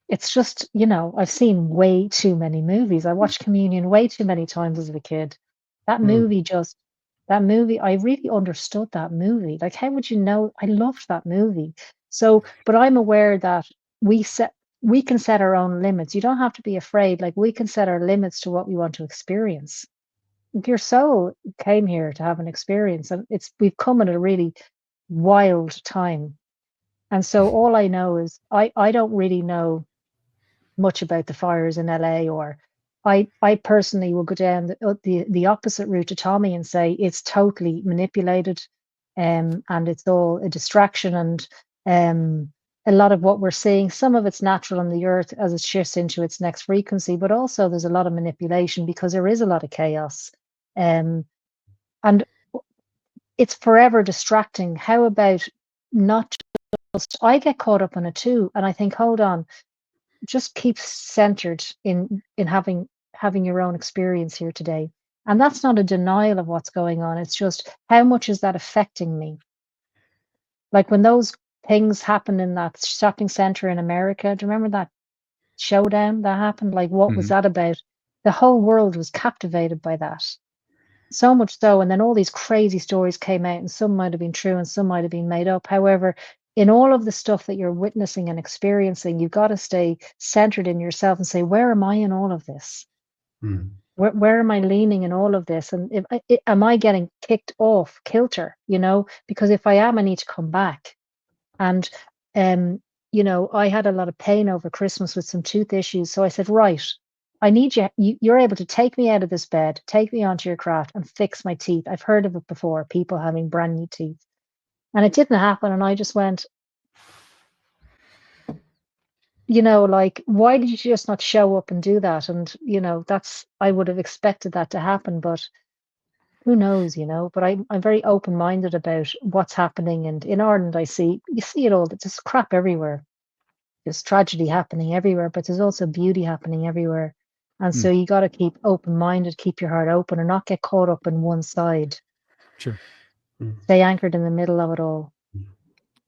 It's just, I've seen way too many movies. I watched Communion way too many times as a kid. That movie, I really understood that movie. Like, how would you know? I loved that movie. So, but I'm aware that we can set our own limits. You don't have to be afraid. Like, we can set our limits to what we want to experience. Your soul came here to have an experience, and we've come at a really wild time. And so all I know is I don't really know much about the fires in LA, or I personally will go down the opposite route to Tommy and say it's totally manipulated, and it's all a distraction, and a lot of what we're seeing, some of it's natural on the earth as it shifts into its next frequency, but also there's a lot of manipulation because there is a lot of chaos, and it's forever distracting. How about not just, I get caught up in it too, and I think, hold on, just keep centered in having your own experience here today. And that's not a denial of what's going on. It's just, how much is that affecting me? Like when those things happened in that shopping center in America, do you remember that showdown that happened? Like, what was that about? The whole world was captivated by that. So much so, and then all these crazy stories came out, and some might have been true and some might have been made up. However, in all of the stuff that you're witnessing and experiencing, you've got to stay centered in yourself and say, where am I in all of this? Where am I leaning in all of this? And am I getting kicked off kilter? Because if I am, I need to come back. And I had a lot of pain over Christmas with some tooth issues. So I said, right, I need you're able to take me out of this bed, take me onto your craft and fix my teeth. I've heard of it before, people having brand new teeth. And it didn't happen. And I just went, like, why did you just not show up and do that? And, I would have expected that to happen, but who knows, but I'm very open-minded about what's happening. And in Ireland, you see it all, there's crap everywhere. There's tragedy happening everywhere, but there's also beauty happening everywhere. And so you got to keep open-minded, keep your heart open and not get caught up in one side. Sure. Stay anchored in the middle of it all.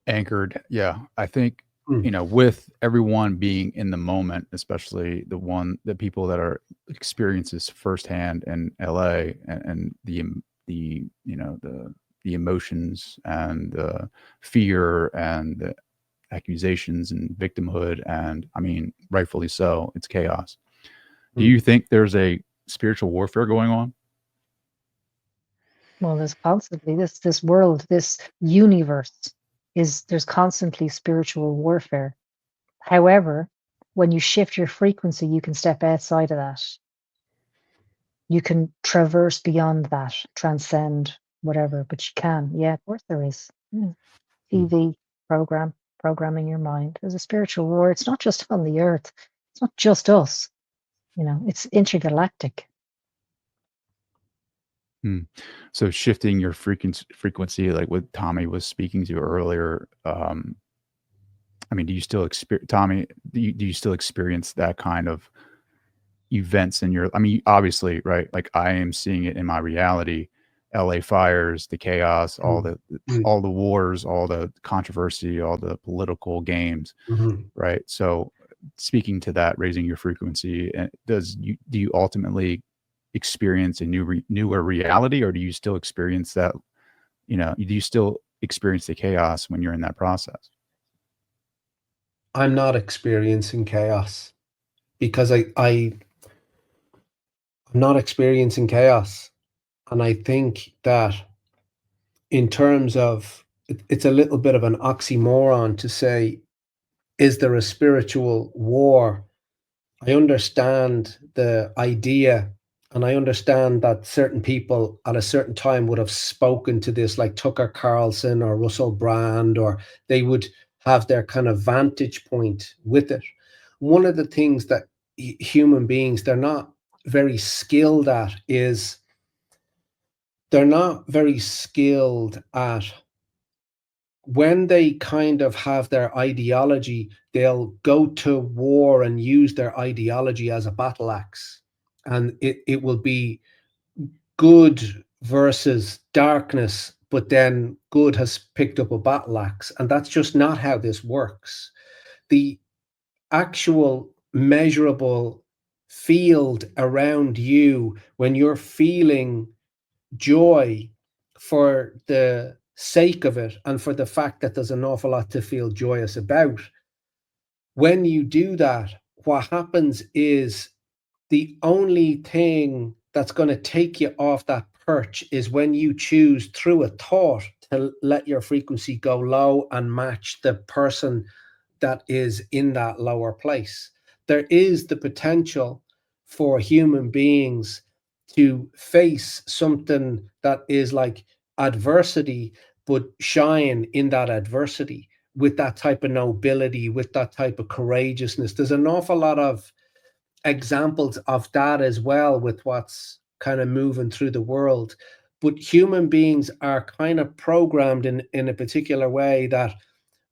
Anchored. Yeah. I think, with everyone being in the moment, especially the people that are experiences firsthand in LA and the emotions and the fear and the accusations and victimhood. And I mean, rightfully so, it's chaos. Do you think there's a spiritual warfare going on? Well, there's constantly this world, this universe there's constantly spiritual warfare. However, when you shift your frequency, you can step outside of that. You can traverse beyond that, transcend whatever, but you can. Yeah, of course there is. TV programming your mind. There's a spiritual war. It's not just on the earth. It's not just us. It's intergalactic. So shifting your frequency, like what Tommy was speaking to earlier. I mean, do you still experience, Tommy? Do you still experience that kind of events in your? I mean, obviously, right? Like I am seeing it in my reality. LA fires, the chaos, all the wars, all the controversy, all the political games, right? So, speaking to that, raising your frequency, do you ultimately experience a newer reality, or do you still experience that? Do you still experience the chaos when you're in that process? I'm not experiencing chaos because I'm not experiencing chaos. And I think that in terms of, it's a little bit of an oxymoron to say, is there a spiritual war? I understand the idea, and I understand that certain people at a certain time would have spoken to this, like Tucker Carlson or Russell Brand, or they would have their kind of vantage point with it. One of the things that human beings, they're not very skilled at is they're not very skilled at when they kind of have their ideology, they'll go to war and use their ideology as a battle axe. And it will be good versus darkness, but then good has picked up a battle axe. And that's just not how this works. The actual measurable field around you, when you're feeling joy for the sake of it and for the fact that there's an awful lot to feel joyous about, when you do that, what happens is the only thing that's going to take you off that perch is when you choose through a thought to let your frequency go low and match the person that is in that lower place. There is the potential for human beings to face something that is like adversity, but shine in that adversity with that type of nobility, with that type of courageousness. There's an awful lot of examples of that as well with what's kind of moving through the world. But human beings are kind of programmed in a particular way that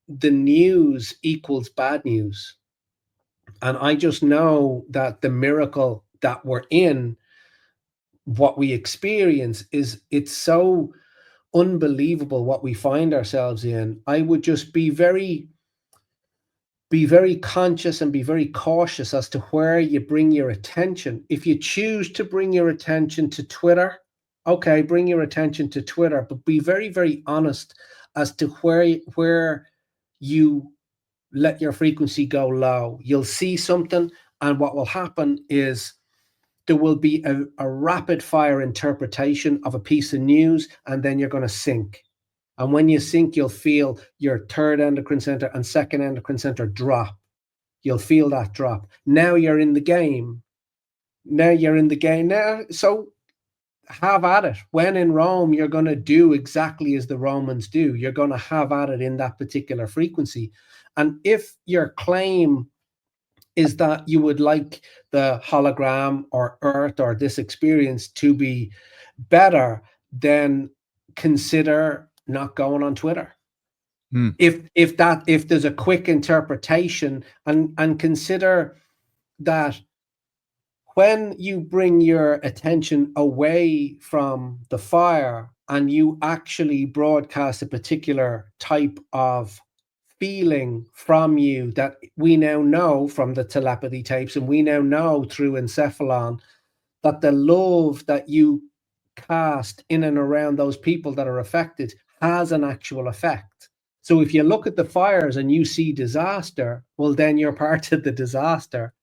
the news equals bad news. And I just know that the miracle that we're in, what we experience, is it's so unbelievable what we find ourselves in. I would just be very conscious and be very cautious as to where you bring your attention. If you choose to bring your attention to Twitter, okay, bring your attention to Twitter, but be very, very honest as to where you let your frequency go low. You'll see something, and what will happen is there will be a rapid fire interpretation of a piece of news, and then you're going to sink. And when you sink, you'll feel your third endocrine center and second endocrine center drop. You'll feel that drop. Now you're in the game. Now, so have at it. When in Rome, you're going to do exactly as the Romans do. You're going to have at it in that particular frequency. And if your claim is that you would like the hologram or Earth or this experience to be better, then consider not going on Twitter. If there's a quick interpretation, and consider that when you bring your attention away from the fire and you actually broadcast a particular type of feeling from you that we now know from the telepathy tapes, and we now know through encephalon, that the love that you cast in and around those people that are affected has an actual effect. So if you look at the fires and you see disaster, well, then you're part of the disaster.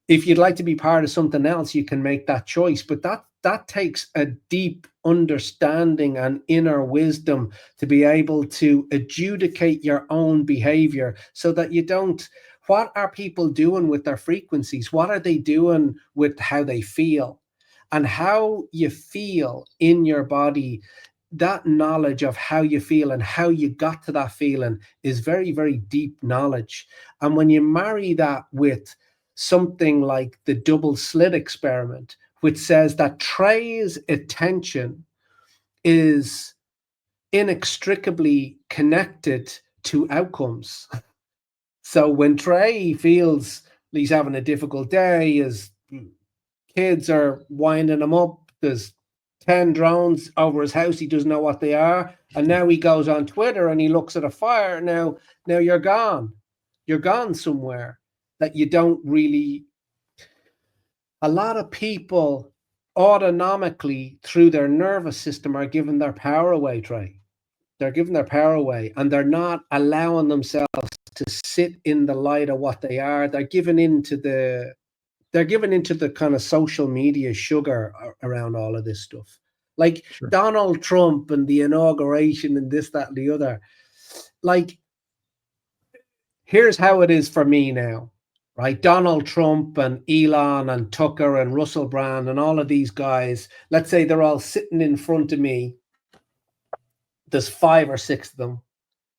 If you'd like to be part of something else, you can make that choice. But that takes a deep understanding and inner wisdom to be able to adjudicate your own behavior, so that you don't, what are people doing with their frequencies? What are they doing with how they feel? And how you feel in your body, that knowledge of how you feel and how you got to that feeling is very, very deep knowledge. And when you marry that with something like the double slit experiment, which says that Trey's attention is inextricably connected to outcomes. So when Trey feels he's having a difficult day, his kids are winding him up, there's 10 drones over his house, he doesn't know what they are, and now he goes on Twitter and he looks at a fire. Now you're gone somewhere that you don't really. A lot of people autonomically through their nervous system are giving their power away, Trey. They're giving their power away, and they're not allowing themselves to sit in the light of what they are. They're giving into the kind of social media sugar around all of this stuff. Like Sure. Donald Trump and the inauguration and this, that, and the other. Like, here's how it is for me now, right? Donald Trump and Elon and Tucker and Russell Brand and all of these guys, let's say they're all sitting in front of me. There's 5 or 6 of them,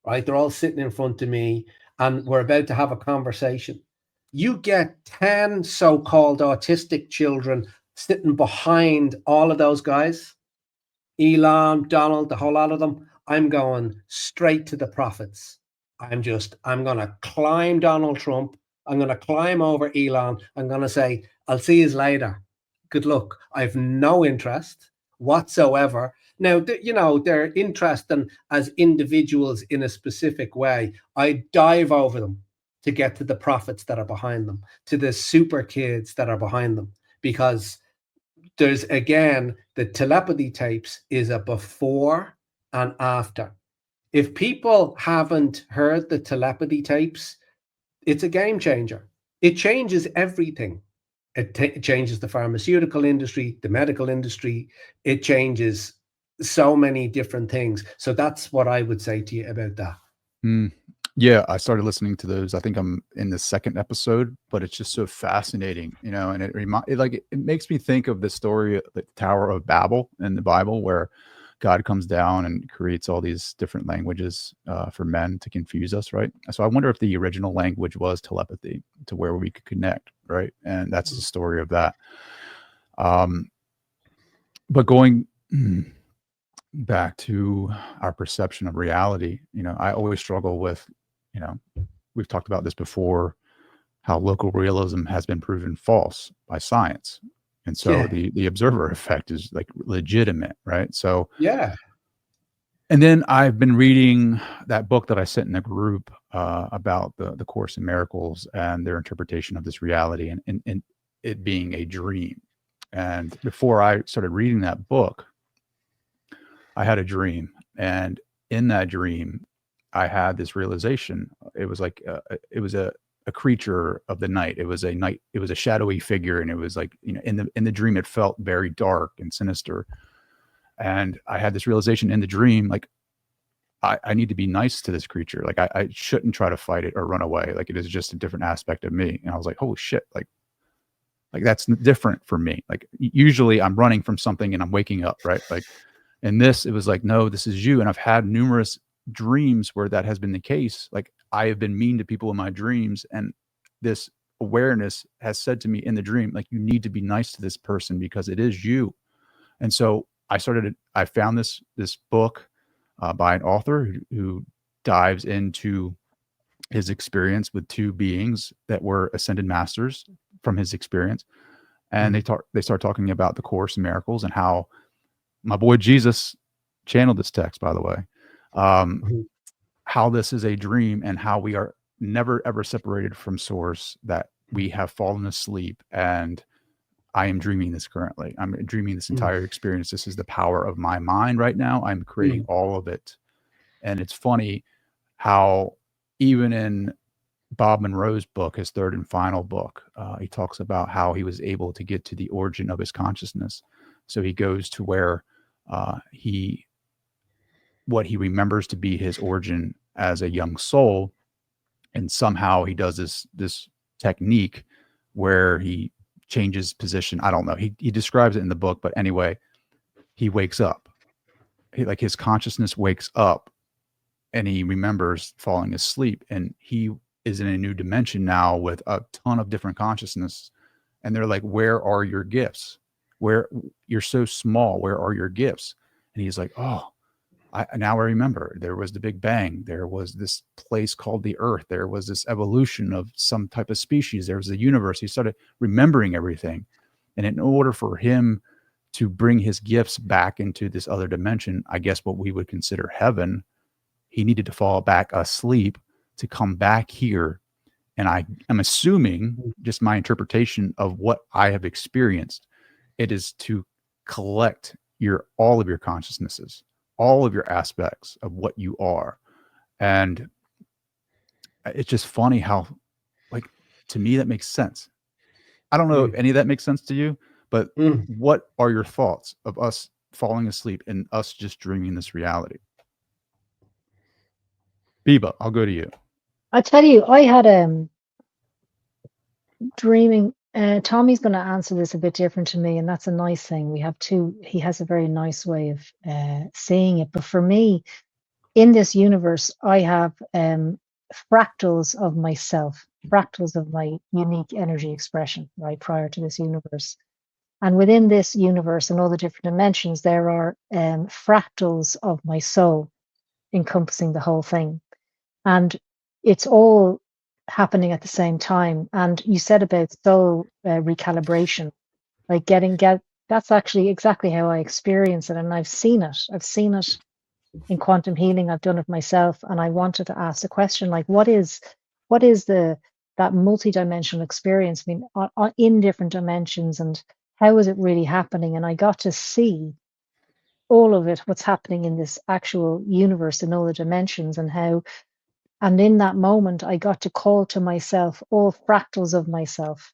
right? They're all sitting in front of me and we're about to have a conversation. You get 10 so-called autistic children sitting behind all of those guys, Elon, Donald, the whole lot of them. I'm going straight to the prophets. I'm going to climb Donald Trump. I'm going to climb over Elon. I'm going to say, I'll see you later. Good luck. I've no interest whatsoever. Now, they're interested as individuals in a specific way. I dive over them to get to the prophets that are behind them, to the super kids that are behind them, because there's, again, the telepathy tapes is a before and after. If people haven't heard the telepathy tapes, it's a game changer. It changes everything. It changes the pharmaceutical industry, the medical industry. It changes so many different things. So that's what I would say to you about that. Yeah, I started listening to those. I think I'm in the 2nd episode, but it's just so fascinating, and it makes me think of the story of the Tower of Babel in the Bible, where God comes down and creates all these different languages for men to confuse us, right? So I wonder if the original language was telepathy, to where we could connect, right? And that's the story of that. But going back to our perception of reality, I always struggle with, we've talked about this before, how local realism has been proven false by science. And so the observer effect is like legitimate, right? So yeah. And then I've been reading that book that I sent in the group about the Course in Miracles and their interpretation of this reality and it being a dream. And before I started reading that book, I had a dream, and in that dream, I had this realization. It was like it was a creature of the night. It was a shadowy figure, and it was like, in the dream, it felt very dark and sinister. And I had this realization in the dream, like I need to be nice to this creature. Like I shouldn't try to fight it or run away. Like it is just a different aspect of me. And I was like, holy shit, like that's different for me. Like usually I'm running from something and I'm waking up, right? Like in this, it was like, no, this is you. And I've had numerous dreams where that has been the case. Like I have been mean to people in my dreams, and this awareness has said to me in the dream, like, you need to be nice to this person because it is you. And so I found this book by an author who dives into his experience with 2 beings that were ascended masters from his experience. And they start talking about the Course in Miracles and how my boy Jesus channeled this text, by the way, how this is a dream and how we are never, ever separated from source, that we have fallen asleep, and I am dreaming this currently. I'm dreaming this entire experience. This is the power of my mind right now. I'm creating all of it. And it's funny how even in Bob Monroe's book, his 3rd and final book, he talks about how he was able to get to the origin of his consciousness. So he goes to where what he remembers to be his origin as a young soul. And somehow he does this technique where he changes position. I don't know. He describes it in the book, but anyway, he wakes up. His consciousness wakes up, and he remembers falling asleep, and he is in a new dimension now with a ton of different consciousness. And they're like, where are your gifts? Where you're so small, where are your gifts? And he's like, oh, now I remember. There was the Big Bang. There was this place called the Earth. There was this evolution of some type of species. There was the universe. He started remembering everything. And in order for him to bring his gifts back into this other dimension, I guess what we would consider heaven, he needed to fall back asleep to come back here. And I am assuming, just my interpretation of what I have experienced, It is to collect all of your consciousnesses, all of your aspects of what you are. And it's just funny how, like, to me, that makes sense. I don't know if any of that makes sense to you, but what are your thoughts of us falling asleep and us just dreaming this reality? Biba, I'll go to you. I tell you, I had dreaming. Tommy's going to answer this a bit different to me, and that's a nice thing. He has a very nice way of seeing it. But for me, in this universe, I have fractals of myself, fractals of my unique energy expression, right, prior to this universe. And within this universe and all the different dimensions, there are fractals of my soul encompassing the whole thing. And it's all happening at the same time. And you said about soul recalibration, like that's actually exactly how I experience it. And I've seen it in quantum healing. I've done it myself. And I wanted to ask the question, like, what is that multidimensional experience? I mean, in different dimensions, and how is it really happening? And I got to see all of it, what's happening in this actual universe in all the dimensions, and in that moment, I got to call to myself all fractals of myself,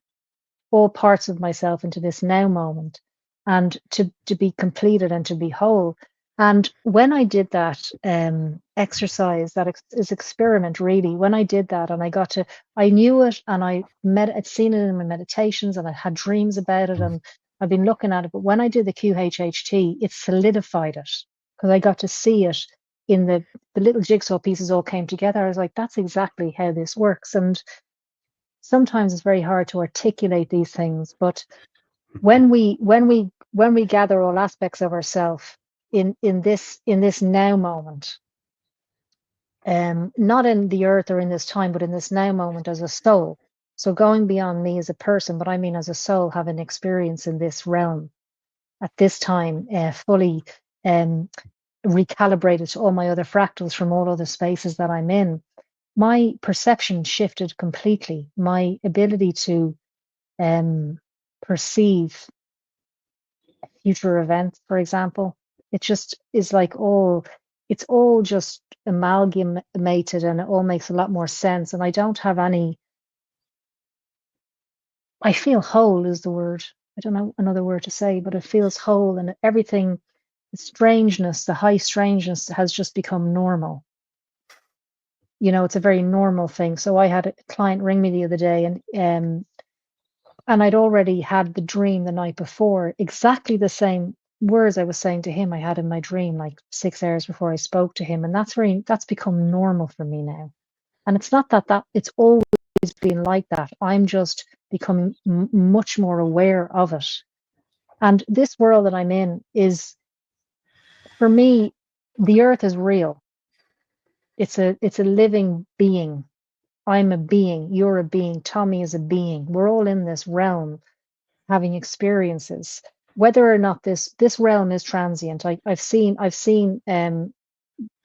all parts of myself into this now moment, and to be completed and to be whole. And when I did that exercise, is experiment really, when I did that and I knew it, and I'd seen it in my meditations, and I had dreams about it, and I've been looking at it. But when I did the QHHT, it solidified it, because I got to see it in the little jigsaw pieces all came together. I was like, that's exactly how this works. And sometimes it's very hard to articulate these things, but when we gather all aspects of ourselves in this now moment, not in the earth or in this time, but in this now moment as a soul. So going beyond me as a person, but I mean as a soul, having experience in this realm at this time, fully recalibrated to all my other fractals from all other spaces that I'm in, my perception shifted completely. My ability to perceive future events, for example, it just is like it's all just amalgamated, and it all makes a lot more sense. And I don't have I feel whole is the word. I don't know another word to say, but it feels whole, and everything, the strangeness, the high strangeness has just become normal. You know, it's a very normal thing. So I had a client ring me the other day, and I'd already had the dream the night before, exactly the same words I was saying to him I had in my dream, like 6 hours before I spoke to him. And that's become normal for me now. And it's not that it's always been like that. I'm just becoming much more aware of it. And this world that I'm in is, for me, the earth is real. It's a living being. I'm a being. You're a being. Tommy is a being. We're all in this realm having experiences. Whether or not this realm is transient, I've seen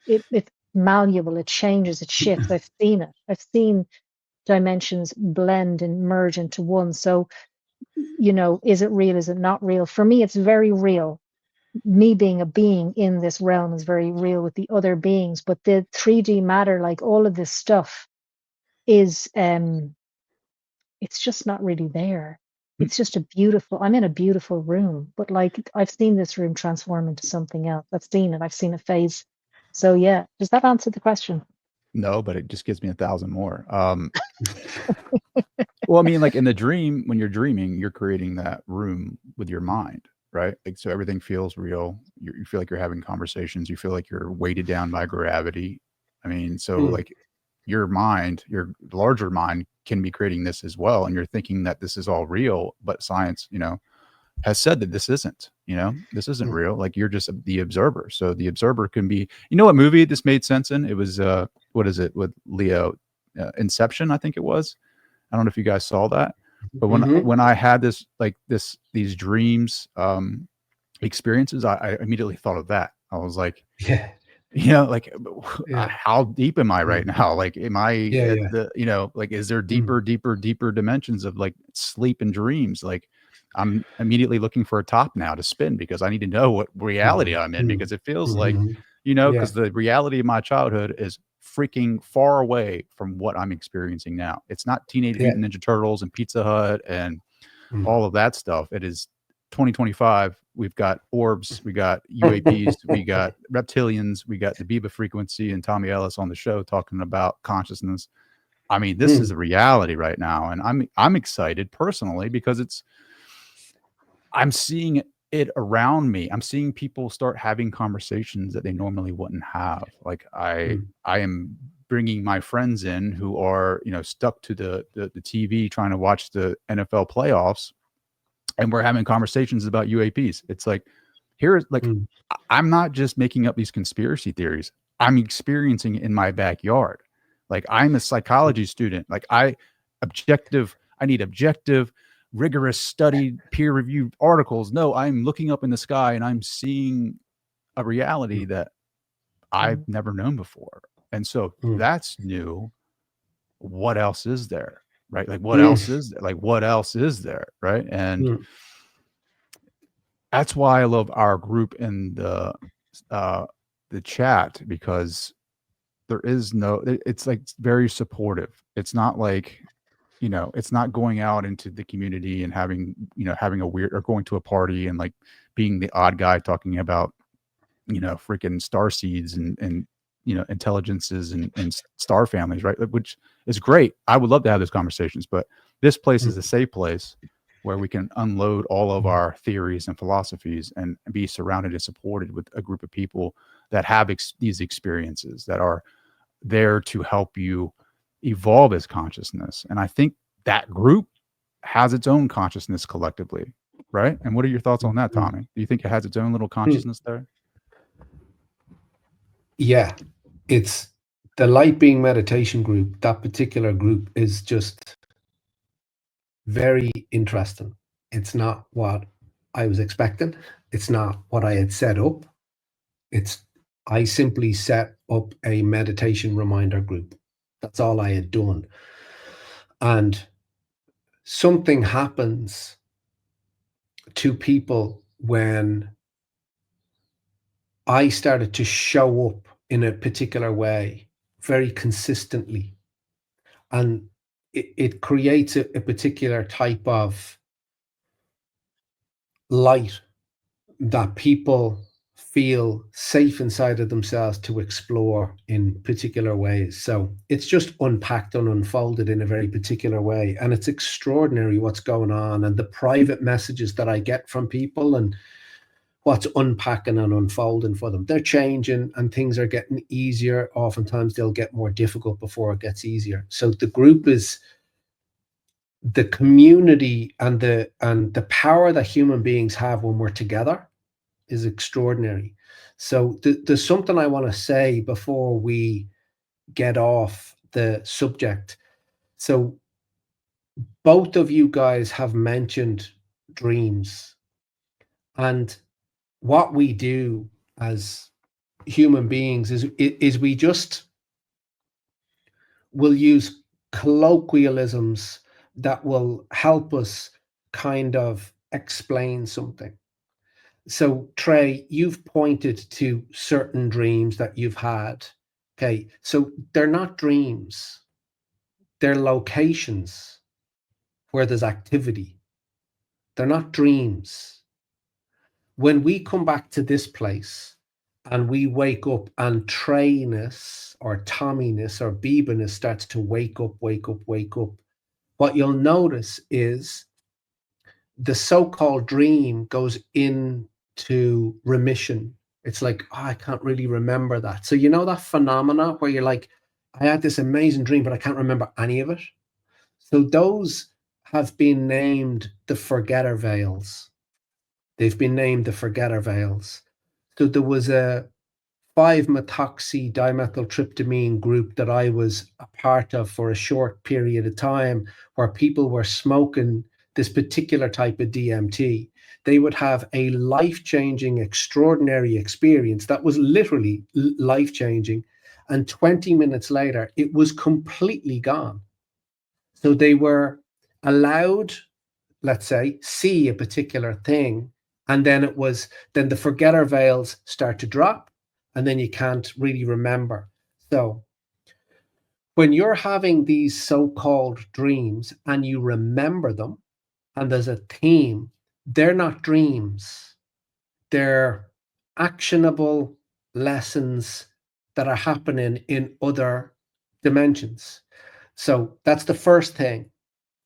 it's malleable, it changes, it shifts. I've seen it. I've seen dimensions blend and merge into one. So, you know, is it real? Is it not real? For me, it's very real. Me being a being in this realm is very real with the other beings. But the 3D matter, like all of this stuff, is it's just not really there. It's just I'm in a beautiful room, but like I've seen this room transform into something else. I've seen it phase. So yeah, does that answer the question? No, but it just gives me 1,000 more. Well, I mean, like in the dream, when you're dreaming, you're creating that room with your mind, right? Like, so everything feels real. You feel like you're having conversations. You feel like you're weighted down by gravity. I mean, so like your mind, your larger mind can be creating this as well. And you're thinking that this is all real, but science, you know, has said that this isn't, this isn't real. Like you're just the observer. So the observer can be, what movie this made sense in? It was, what is it with Leo? Inception, I think it was. I don't know if you guys saw that, but when I had these dreams, experiences, I immediately thought of that. I was like, how deep am I right now? Like, am I at the, like, is there deeper dimensions of like sleep and dreams? Like, I'm immediately looking for a top now to spin because I need to know what reality I'm in, because it feels like, because the reality of my childhood is freaking far away from what I'm experiencing now. It's not Teenage Mutant Ninja Turtles and Pizza Hut and all of that stuff. It is 2025. We've got orbs, we got UAPs, we got reptilians, we got the Biba Frequency and Tommy Ellis on the show talking about consciousness. I mean, this is a reality right now, and I'm excited personally because I'm seeing it around me. I'm seeing people start having conversations that they normally wouldn't have. Like I am bringing my friends in who are, stuck to the TV trying to watch the NFL playoffs, and we're having conversations about UAPs. It's like, I'm not just making up these conspiracy theories. I'm experiencing it in my backyard. Like, I'm a psychology student. Like, I need objective, rigorous study, peer-reviewed articles. No, I'm looking up in the sky and I'm seeing a reality that I've never known before. And so that's new. What else is there? Right? Like, what else is there? Like, what else is there? Right? And that's why I love our group in the chat, because it's like very supportive. It's not like, it's not going out into the community and having a weird, or going to a party and like being the odd guy talking about, freaking star seeds and intelligences and star families, right? Which is great. I would love to have those conversations, but this place is a safe place where we can unload all of our theories and philosophies and be surrounded and supported with a group of people that have these experiences, that are there to help you evolve as consciousness. And I think that group has its own consciousness collectively, right? And what are your thoughts on that, Tommy? Do you think it has its own little consciousness there? Yeah, it's the Light Being Meditation group. That particular group is just very interesting. It's not what I was expecting. It's not what I had set up. I simply set up a meditation reminder group. That's all I had done. And something happens to people when I started to show up in a particular way very consistently. And it creates a particular type of light that people feel safe inside of themselves to explore in particular ways. So it's just unpacked and unfolded in a very particular way. And it's extraordinary what's going on, and the private messages that I get from people and what's unpacking and unfolding for them. They're changing and things are getting easier. Oftentimes they'll get more difficult before it gets easier. So the group is the community, and the power that human beings have when we're together is extraordinary. So there's something I want to say before we get off the subject. So both of you guys have mentioned dreams, and what we do as human beings is we just will use colloquialisms that will help us kind of explain something. So Trey, you've pointed to certain dreams that you've had. Okay, so they're not dreams. They're locations where there's activity. They're not dreams. When we come back to this place and we wake up and Treyness or Tomminess or Bibaness starts to wake up, what you'll notice is the so-called dream goes into remission. It's like, oh, I can't really remember that. So you know that phenomena where you're like, I had this amazing dream, but I can't remember any of it. So those have been named the forgetter veils. They've been named the forgetter veils. So there was a 5-methoxy dimethyltryptamine group that I was a part of for a short period of time, where people were smoking this particular type of DMT. They would have a life-changing, extraordinary experience that was literally life-changing. And 20 minutes later, it was completely gone. So they were allowed let's say, see a particular thing, and then then the forgetter veils start to drop, and then you can't really remember. So when you're having these so-called dreams and you remember them, and there's a theme, they're not dreams. They're actionable lessons that are happening in other dimensions. So that's the first thing.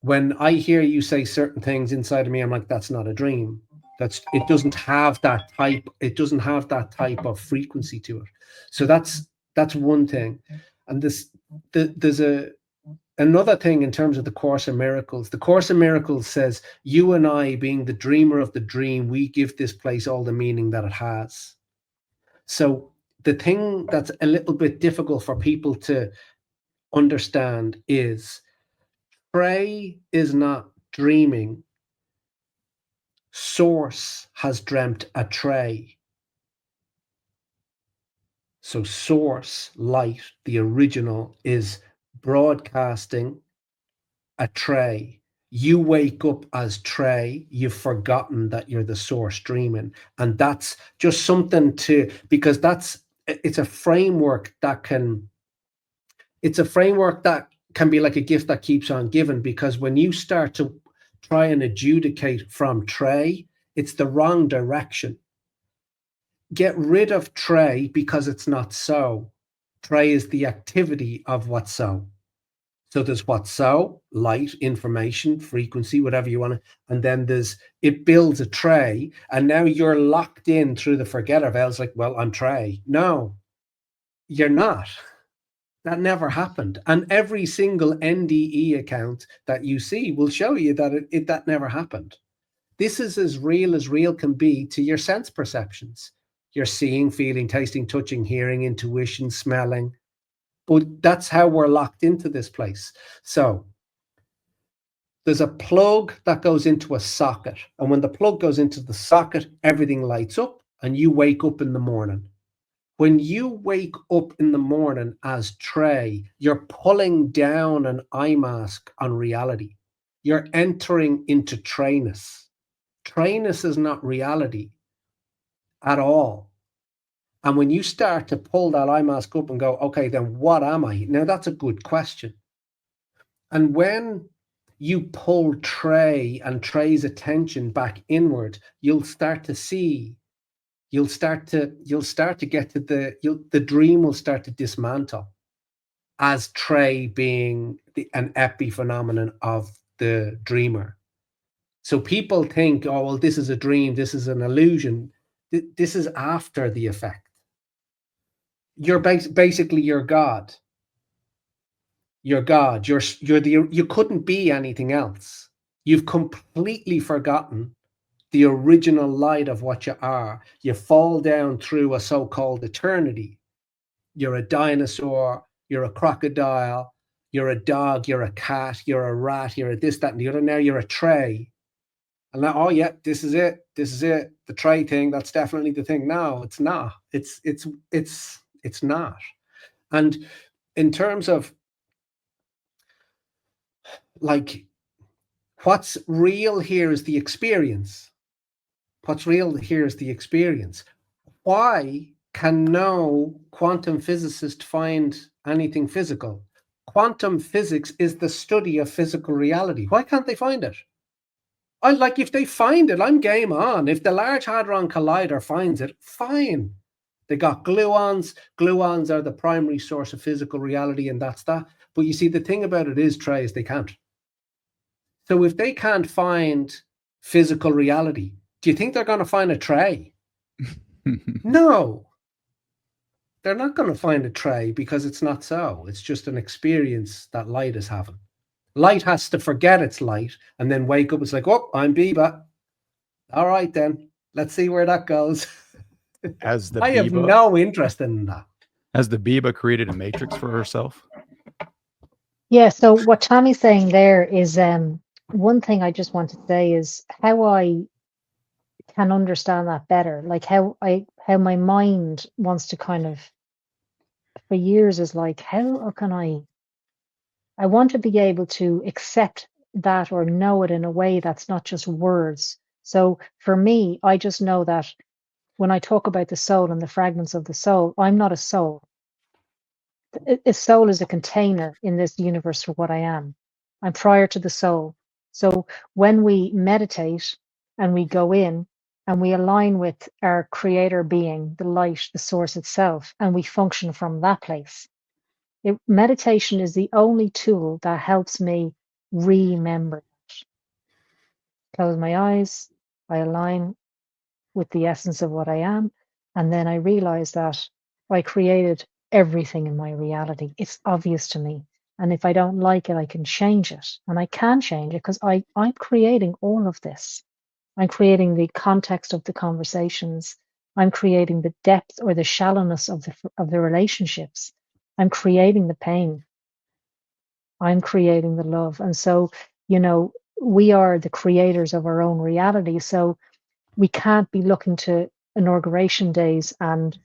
When I hear you say certain things inside of me, I'm like, that's not a dream. It doesn't have that type of frequency to it. So that's one thing. And there's another thing in terms of the Course in Miracles. The Course in Miracles says, you and I, being the dreamer of the dream, we give this place all the meaning that it has. So the thing that's a little bit difficult for people to understand is Trey is not dreaming. Source has dreamt a Trey. So Source, light, the original, is broadcasting a Trey. You wake up as Trey. You've forgotten that you're the Source dreaming. And that's just something because it's a framework that can be like a gift that keeps on giving, because when you start to try and adjudicate from Trey, it's the wrong direction. Get rid of Trey because it's not so. Trey is the activity of what's so. So there's what's so, light, information, frequency, whatever you want to, and then it builds a Trey, and now you're locked in through the forgetter veils like, well, I'm Trey. No, you're not. That never happened. And every single NDE account that you see will show you that that never happened. This is as real can be to your sense perceptions. You're seeing, feeling, tasting, touching, hearing, intuition, smelling. But that's how we're locked into this place. So there's a plug that goes into a socket. And when the plug goes into the socket, everything lights up and you wake up in the morning. When you wake up in the morning as Trey, you're pulling down an eye mask on reality. You're entering into Treyness. Treyness is not reality at all. And when you start to pull that eye mask up and go, okay, then what am I? Now that's a good question. And when you pull Trey and Trey's attention back inward, you'll start to see. You'll start to get to the dream will start to dismantle as Trey being an epiphenomenon of the dreamer. So people think, oh, well, this is a dream, this is an illusion. This is after the effect. You're basically your God. You're God. You couldn't be anything else. You've completely forgotten the original light of what you are. You fall down through a so-called eternity. You're a dinosaur, you're a crocodile, you're a dog, you're a cat, you're a rat, you're a this, that, and the other. Now you're a Trey. And now, oh yeah, this is it. The Trey thing, that's definitely the thing. No, it's not. It's not. And in terms of like, what's real here is the experience. What's real here is the experience. Why can no quantum physicist find anything physical? Quantum physics is the study of physical reality. Why can't they find it? If they find it, I'm game on. If the Large Hadron Collider finds it, fine. They got gluons. Gluons are the primary source of physical reality, and that's that. But you see, the thing about it is, Trey, is they can't. So if they can't find physical reality, do you think they're going to find a Trey? No. They're not going to find a Trey because it's not so. It's just an experience that light is having. Light has to forget it's light and then wake up. It's like, oh, I'm Biba. All right, then. Let's see where that goes. I have no interest in that. Has the Biba created a matrix for herself? Yeah, so what Tommy's saying there is one thing I just want to say is how I can understand that better. Like how my mind wants to kind of, for years, is like, how can I want to be able to accept that or know it in a way that's not just words. So for me, I just know that when I talk about the soul and the fragments of the soul, I'm not a soul. A soul is a container in this universe for what I am. I'm prior to the soul. So when we meditate and we go in and we align with our creator being, the light, the source itself, and we function from that place, meditation is the only tool that helps me remember. Close my eyes, I align with the essence of what I am, and then I realize that I created everything in my reality. It's obvious to me. And if I don't like it, I can change it. And I can change it because I'm creating all of this. I'm creating the context of the conversations. I'm creating the depth or the shallowness of the relationships. I'm creating the pain. I'm creating the love. And so, we are the creators of our own reality. So we can't be looking to inauguration days and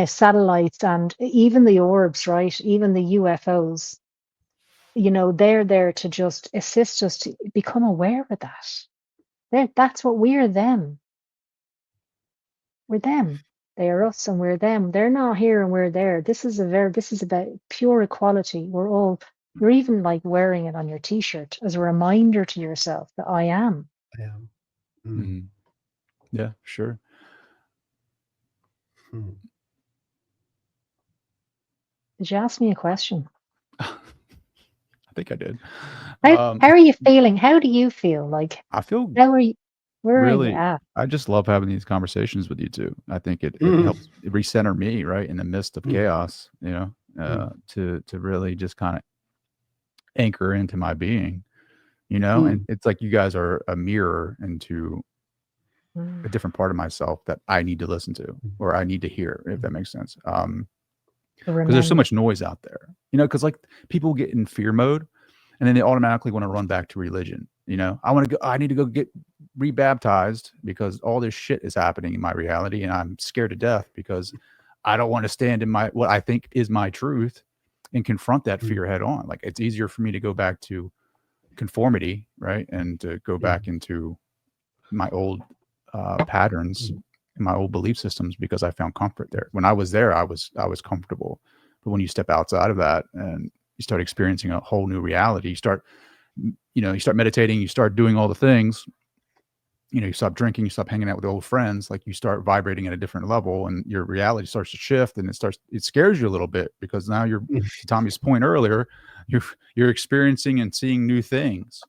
satellites and even the orbs, right? Even the UFOs, they're there to just assist us to become aware of that. That's what we're them. We're them. They are us and we're them. They're not here and we're there. This is about pure equality. You're even like wearing it on your t-shirt as a reminder to yourself that I am. I am. Mm-hmm. Yeah, sure. Did you ask me a question? I think I did. How are you feeling? How do you feel? Like, I feel how are you? Where really, are you at? I just love having these conversations with you too. I think it helps recenter me, right, in the midst of chaos. To really just kind of anchor into my being. And it's like you guys are a mirror into a different part of myself that I need to listen to or I need to hear, if that makes sense. Because there's so much noise out there, because like people get in fear mode and then they automatically want to run back to religion. I need to go get rebaptized because all this shit is happening in my reality and I'm scared to death because I don't want to stand in what I think is my truth and confront that fear head on. Like it's easier for me to go back to conformity, right? And to go back into my old patterns and my old belief systems because I found comfort there. When I was there, I was comfortable. But when you step outside of that and you start experiencing a whole new reality, you start meditating, you start doing all the things, you stop drinking, you stop hanging out with old friends, like you start vibrating at a different level and your reality starts to shift and it scares you a little bit because now you're, to Tommy's point earlier, you're experiencing and seeing new things.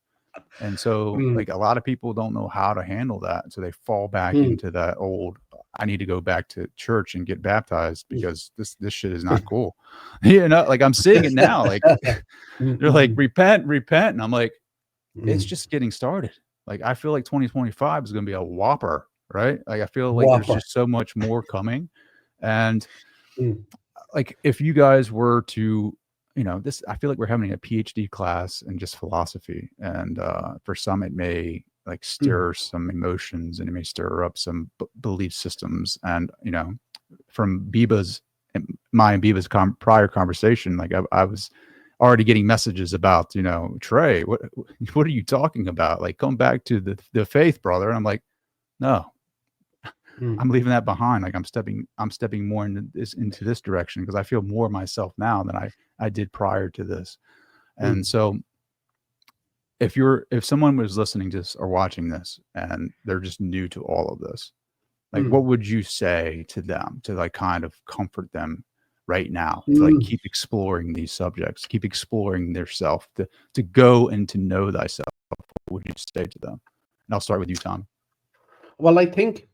And so like a lot of people don't know how to handle that. So they fall back into that old, I need to go back to church and get baptized because this shit is not cool. Like I'm seeing it now, like they're like, repent. And I'm like, it's just getting started. Like, I feel like 2025 is going to be a whopper, right? Like, I feel like there's just so much more coming. And like, if you guys were to, I feel like we're having a PhD class in just philosophy. And for some, it may like stir some emotions and it may stir up some belief systems. And, from my and Biba's prior conversation, like I was already getting messages about, Trey, what are you talking about? Like, come back to the faith, brother. And I'm like, no, I'm leaving that behind. Like I'm stepping more into this direction because I feel more myself now than I did prior to this. And so if someone was listening to this or watching this and they're just new to all of this, like what would you say to them to like kind of comfort them right now to like keep exploring these subjects, keep exploring their self, to go and to know thyself? What would you say to them? And I'll start with you, Tom. Well, I think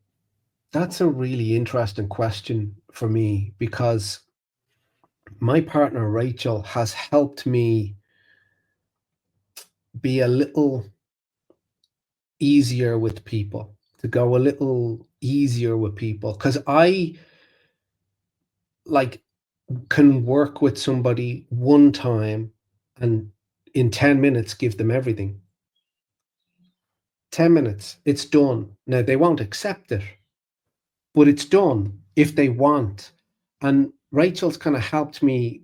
that's a really interesting question for me because my partner, Rachel, has helped me be a little easier with people, to go a little easier with people. Because I like can work with somebody one time and in 10 minutes give them everything. 10 minutes, it's done. Now, they won't accept it, but it's done if they want. And Rachel's kind of helped me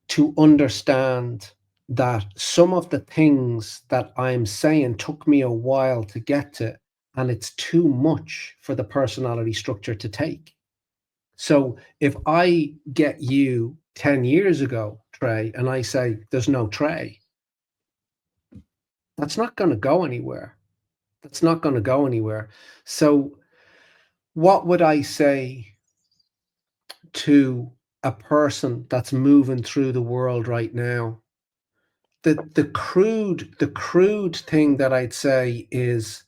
to understand that some of the things that I'm saying took me a while to get to, and it's too much for the personality structure to take. So if I get you 10 years ago, Trey, and I say there's no Trey, that's not going to go anywhere. That's not going to go anywhere. So what would I say to a person that's moving through the world right now? The crude thing that I'd say is,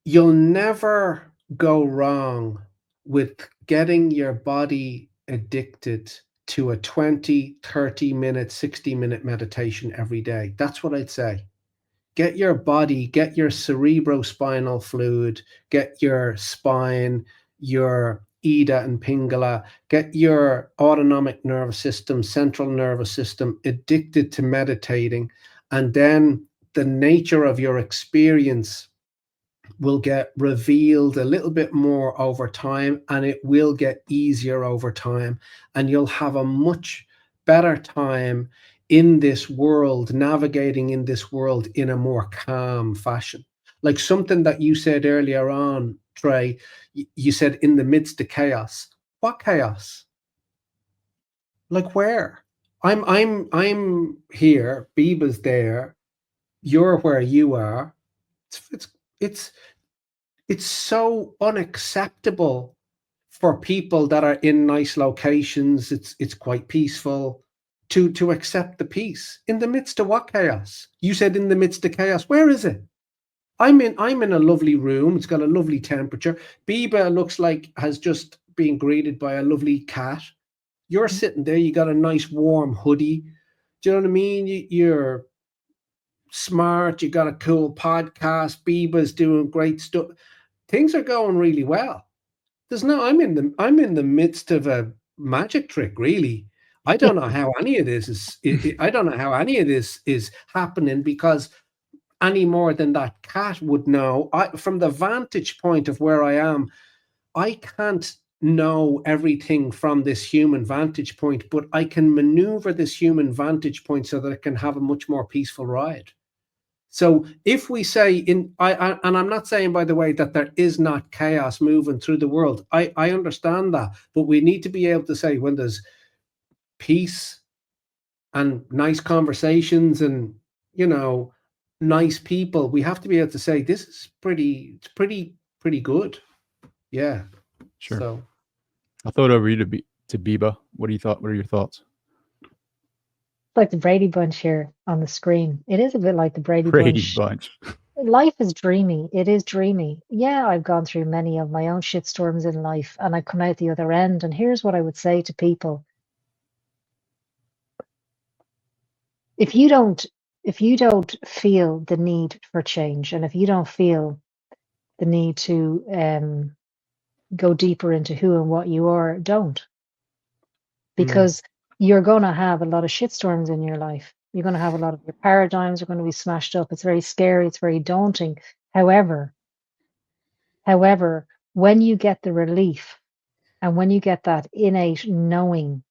you'll never go wrong with getting your body addicted to a 20, 30-minute, 60-minute meditation every day. That's what I'd say. Get your body, get your cerebrospinal fluid, get your spine, your Ida and Pingala, get your autonomic nervous system, central nervous system addicted to meditating, and then the nature of your experience will get revealed a little bit more over time, and it will get easier over time, and you'll have a much better time in this world, navigating in this world in a more calm fashion. Like something that you said earlier on, Trey, you said in the midst of chaos. What chaos? Like where? I'm here, Biba's there, you're where you are. It's so unacceptable for people that are in nice locations. It's quite peaceful to accept the peace in the midst of what chaos? You said in the midst of chaos. Where is it? I'm in a lovely room. It's got a lovely temperature. Biba looks like has just been greeted by a lovely cat. You're sitting there. You got a nice warm hoodie. Do you know what I mean? You're smart. You got a cool podcast. Biba's doing great stuff. Things are going really well. I'm in the midst of a magic trick, really. I don't know how any of this is happening, because any more than that cat would know. From the vantage point of where I am, I can't know everything from this human vantage point, but I can maneuver this human vantage point so that I can have a much more peaceful ride. So if we say and I'm not saying, by the way, that there is not chaos moving through the world. I understand that, but we need to be able to say when there's peace and nice conversations and, nice people, we have to be able to say this is pretty good. Yeah. Sure. So I'll throw it over you to Biba. What are your thoughts? Like the Brady Bunch here on the screen. It is a bit like the Brady Bunch. Life is dreamy. It is dreamy. Yeah, I've gone through many of my own shitstorms in life, and I come out the other end. And here's what I would say to people. If you don't feel the need for change, and if you don't feel the need to go deeper into who and what you are, don't. Because you're going to have a lot of shitstorms in your life. You're going to have a lot of your paradigms are going to be smashed up. It's very scary. It's very daunting. However, when you get the relief and when you get that innate knowing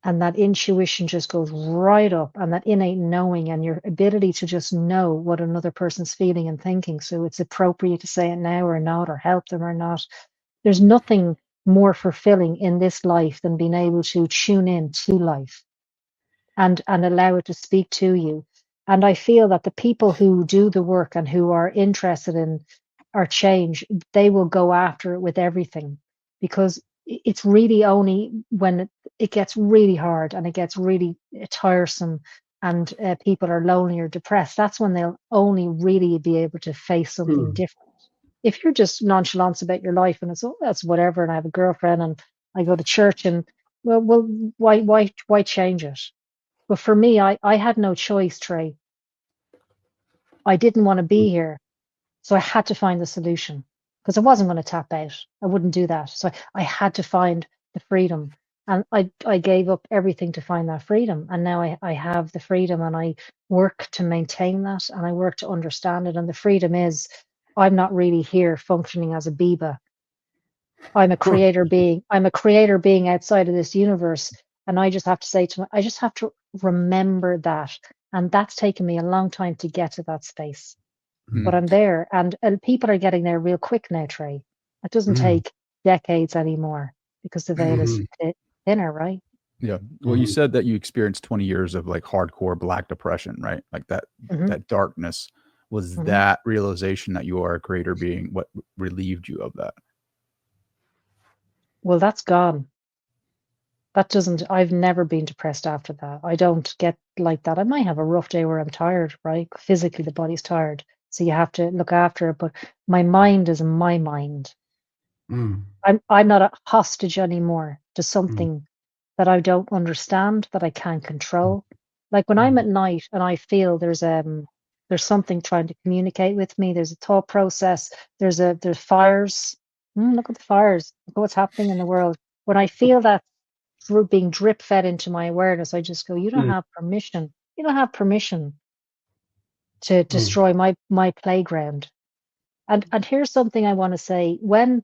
and that intuition just goes right up, and that innate knowing and your ability to just know what another person's feeling and thinking, so it's appropriate to say it now or not, or help them or not. There's nothing more fulfilling in this life than being able to tune in to life and allow it to speak to you. And I feel that the people who do the work and who are interested in our change, they will go after it with everything, because it's really only when it gets really hard and it gets really tiresome and people are lonely or depressed, that's when they'll only really be able to face something different. If you're just nonchalant about your life and it's, oh, that's whatever, and I have a girlfriend and I go to church, and well, why change it? But for me, I had no choice, Trey. I didn't want to be here, so I had to find the solution, because I wasn't going to tap out. I wouldn't do that. So I had to find the freedom, and I gave up everything to find that freedom. And now I have the freedom, and I work to maintain that, and I work to understand it. And the freedom is, I'm not really here functioning as a Biba. I'm a creator being. I'm a creator being outside of this universe, And I just have to say I just have to remember that. And that's taken me a long time to get to that space. But I'm there, and people are getting there real quick now, Trey. It doesn't take decades anymore because the veil is thinner, right? Yeah. Well, you said that you experienced 20 years of like hardcore Black depression, right? Like that darkness. Was that realization that you are a creator being what relieved you of that? Well, that's gone. I've never been depressed after that. I don't get like that. I might have a rough day where I'm tired, right? Physically, the body's tired. So you have to look after it. But my mind is my mind. I'm not a hostage anymore to something that I don't understand, that I can't control. Like when I'm at night and I feel there's something trying to communicate with me, there's a thought process, there's fires. Look at the fires. Look at what's happening in the world. When I feel that being drip fed into my awareness, I just go, you don't have permission. You don't have permission to destroy my playground. And here's something I want to say. When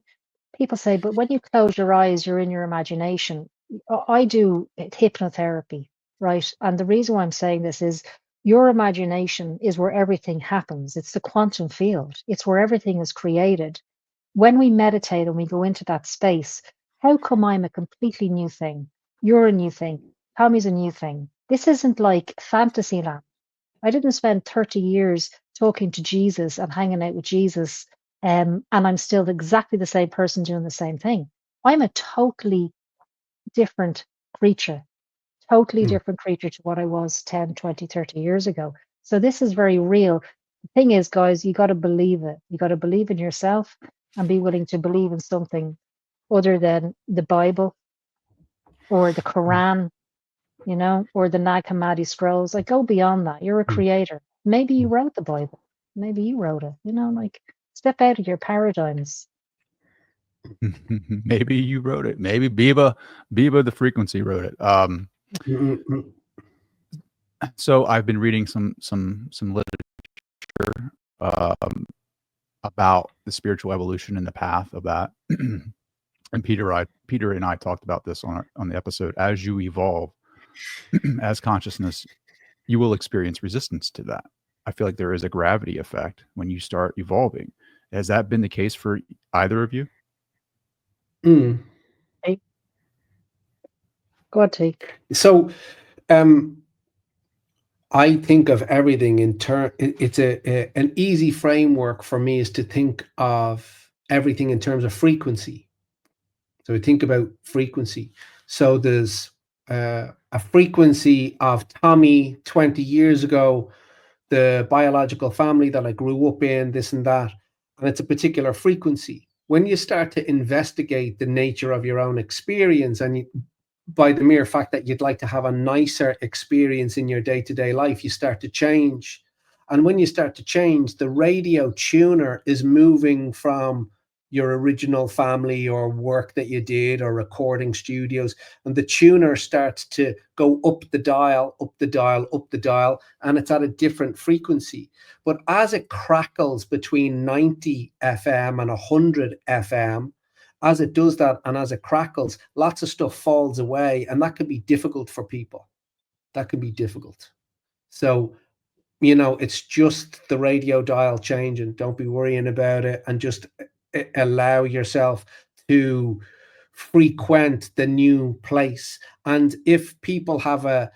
people say, but when you close your eyes, you're in your imagination. I do hypnotherapy, right? And the reason why I'm saying this is your imagination is where everything happens. It's the quantum field. It's where everything is created. When we meditate and we go into that space, how come I'm a completely new thing? You're a new thing. Tommy's a new thing. This isn't like Fantasyland. I didn't spend 30 years talking to Jesus and hanging out with Jesus, and I'm still exactly the same person doing the same thing. I'm a totally different creature, to what I was 10, 20, 30 years ago. So this is very real. The thing is, guys, you got to believe it. You got to believe in yourself and be willing to believe in something other than the Bible or the Quran, or the Nag Hammadi scrolls. Like, go beyond that. You're a creator. Maybe you wrote the Bible. Maybe you wrote it. Like, step out of your paradigms. Maybe you wrote it. Maybe Biba the Frequency wrote it. So I've been reading some literature about the spiritual evolution and the path of that. And Peter and I talked about this on the episode. As you evolve as consciousness, you will experience resistance to that. I feel like there is a gravity effect when you start evolving. Has that been the case for either of you? Hey. Go on, T. So, I think of everything in it's an easy framework for me is to think of everything in terms of frequency. So we think about frequency. So there's a frequency of Tommy 20 years ago, the biological family that I grew up in, this and that, and it's a particular frequency. When you start to investigate the nature of your own experience, and by the mere fact that you'd like to have a nicer experience in your day-to-day life, you start to change. And when you start to change, the radio tuner is moving from your original family or work that you did or recording studios, and the tuner starts to go up the dial, and it's at a different frequency. But as it crackles between 90 FM and 100 FM, as it does that and as it crackles, lots of stuff falls away, and that can be difficult for people. That can be difficult. So, it's just the radio dial changing. Don't be worrying about it, and just allow yourself to frequent the new place. And if people have a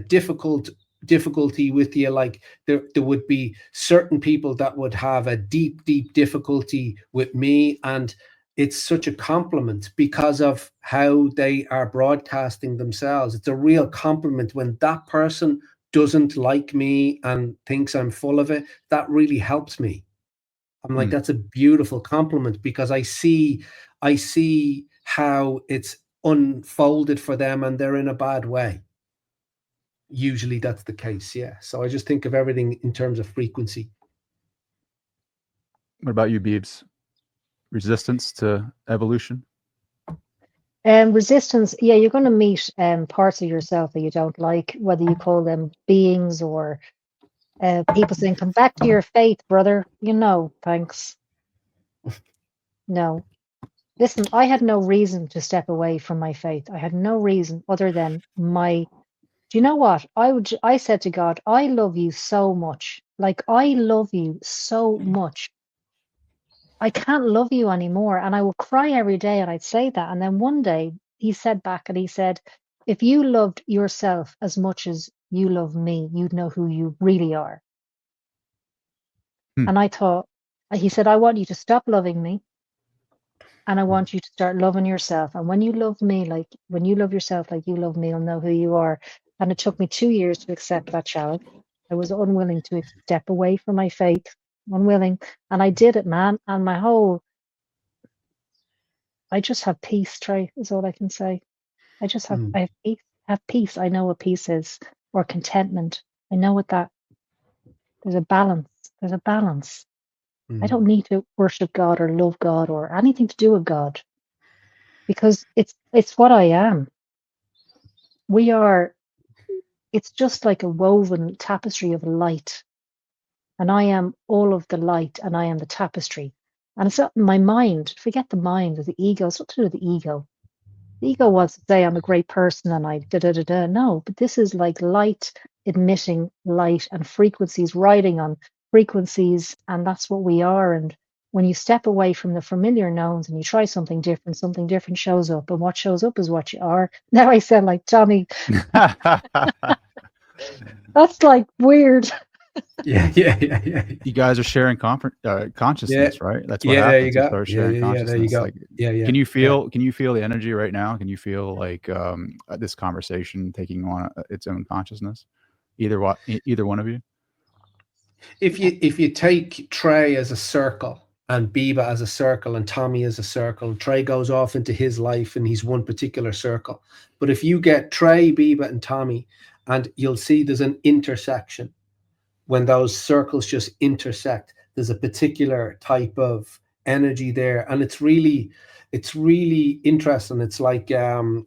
difficulty with you, like there would be certain people that would have a deep difficulty with me, and it's such a compliment because of how they are broadcasting themselves. It's a real compliment when that person doesn't like me and thinks I'm full of it. That really helps me. I'm like, that's a beautiful compliment, because I see how it's unfolded for them and they're in a bad way. Usually that's the case. Yeah. So I just think of everything in terms of frequency. What about you, Biebs? Resistance to evolution? Resistance, yeah, you're going to meet parts of yourself that you don't like, whether you call them beings or people saying, come back to your faith, brother. Thanks. No. Listen, I had no reason to step away from my faith. I had no reason other than do you know what? I said to God, I love you so much. Like, I love you so much. I can't love you anymore. And I would cry every day and I'd say that. And then one day he said back and he said, if you loved yourself as much as you love me, you'd know who you really are. And I thought, he said, I want you to stop loving me. And I want you to start loving yourself. And when you love me, like when you love yourself like you love me, you'll know who you are. And it took me 2 years to accept that challenge. I was unwilling to step away from my faith, unwilling. And I did it, man. And I just have peace, Trey, is all I can say. I just have, I have peace. I know what peace is, or contentment. I know what there's a balance. There's a balance. I don't need to worship God or love God or anything to do with God, because it's what I am. It's just like a woven tapestry of light. And I am all of the light, and I am the tapestry. And it's not my mind. Forget the mind or the ego. It's not to do with the ego. The ego wants to say I'm a great person and I da-da-da-da. No, but this is like light emitting light and frequencies riding on frequencies, and that's what we are. And when you step away from the familiar knowns and you try something different shows up, and what shows up is what you are. Now I sound like Tommy. That's like weird. Yeah. You guys are sharing consciousness, right? That's what there happens. you go. Start sharing consciousness. There you go. Like, yeah. Can you feel the energy right now? Can you feel like this conversation taking on its own consciousness? Either one of you. If you take Trey as a circle and Biba as a circle and Tommy as a circle, Trey goes off into his life and he's one particular circle. But if you get Trey, Biba, and Tommy, and you'll see there's an intersection. When those circles just intersect, there's a particular type of energy there, and it's really interesting. It's like a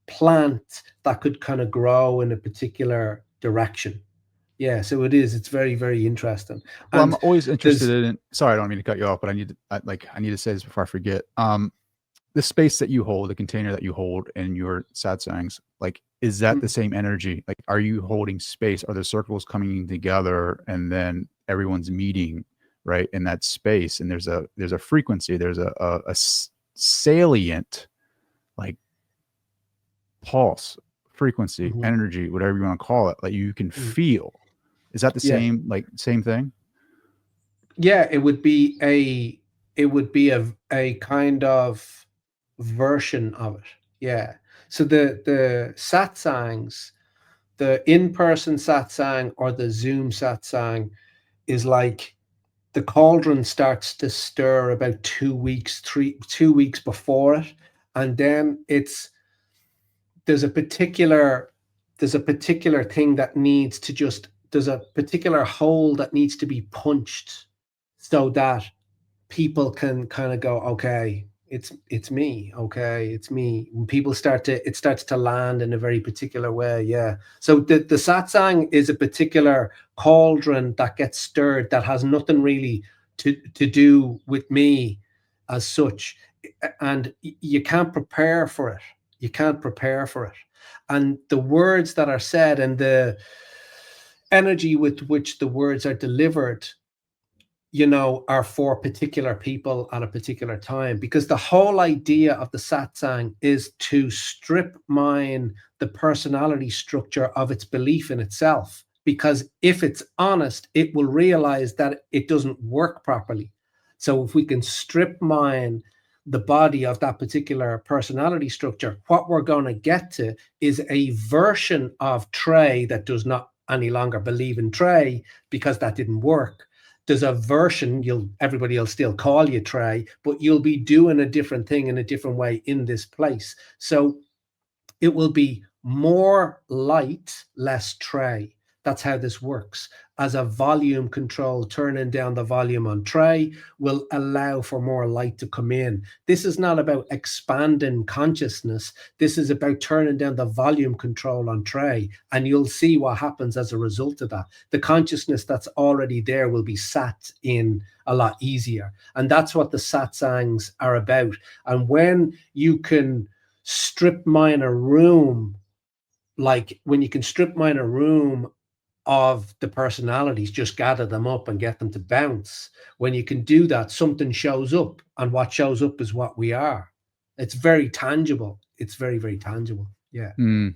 plant that could kind of grow in a particular direction. Yeah, so it is. It's very, very interesting. Well, I'm always interested in. Sorry, I don't mean to cut you off, but I need to say this before I forget. The space that you hold, the container that you hold in your satsangs, like, is that the same energy? Like, are you holding space? Are the circles coming together and then everyone's meeting right in that space? And there's a frequency, there's a salient, like, pulse, frequency, energy, whatever you want to call it, like you can feel. Is that the same thing? Yeah, it would be a kind of version of it. Yeah. So the satsangs, the in-person satsang or the Zoom satsang, is like the cauldron starts to stir about 2 weeks before it, and then there's a particular thing that needs to just, there's a particular hole that needs to be punched so that people can kind of go, okay, it's me. Okay, it's me. When people it starts to land in a very particular way. Yeah. So the satsang is a particular cauldron that gets stirred that has nothing really to do with me as such. And you can't prepare for it. You can't prepare for it. And the words that are said and the energy with which the words are delivered, are for particular people at a particular time, because the whole idea of the satsang is to strip mine the personality structure of its belief in itself, because if it's honest, it will realize that it doesn't work properly. So if we can strip mine the body of that particular personality structure, what we're going to get to is a version of Trey that does not any longer believe in Trey because that didn't work. There's a version, everybody will still call you Trey, but you'll be doing a different thing in a different way in this place. So it will be more light, less Trey. That's how this works. As a volume control, turning down the volume on tray will allow for more light to come in. This is not about expanding consciousness. This is about turning down the volume control on tray, and you'll see what happens as a result of that. The consciousness that's already there will be sat in a lot easier. And that's what the satsangs are about. And when you can strip mine a room, like when you can strip mine a room of the personalities, just gather them up and get them to bounce. When you can do that, something shows up, and what shows up is what we are. It's very tangible. It's very, very tangible. Yeah. I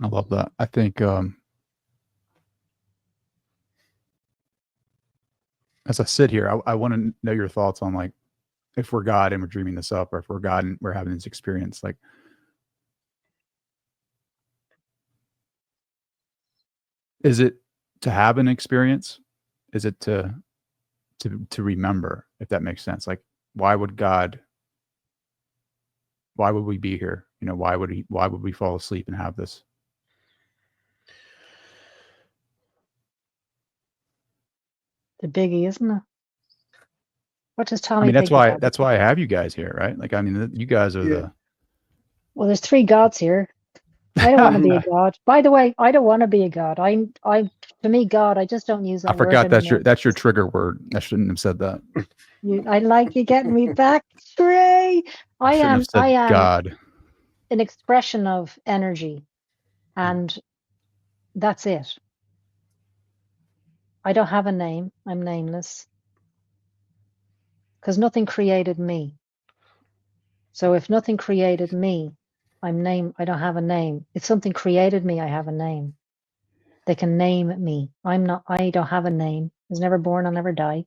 love that. I think as I sit here, I want to know your thoughts on, like, if we're God and we're dreaming this up, or if we're God and we're having this experience, like, is it to have an experience? Is it to remember, if that makes sense? Like, why would we be here? You know, why would we fall asleep and have this? The biggie, isn't it? What does Tommy? I mean, think about that's why I have you guys here, right? Like, I mean, you guys are the. Well, there's 3 gods here. I don't want to be a god. By the way, I don't want to be a god. To me, God, I just don't use that word forgot anymore. that's your trigger word. I shouldn't have said that. I like you getting me back, Trey. I am God. An expression of energy, and that's it. I don't have a name. I'm nameless because nothing created me. So if nothing created me, I don't have a name. If something created me, I have a name. They can name me. I don't have a name. I was never born, I'll never die.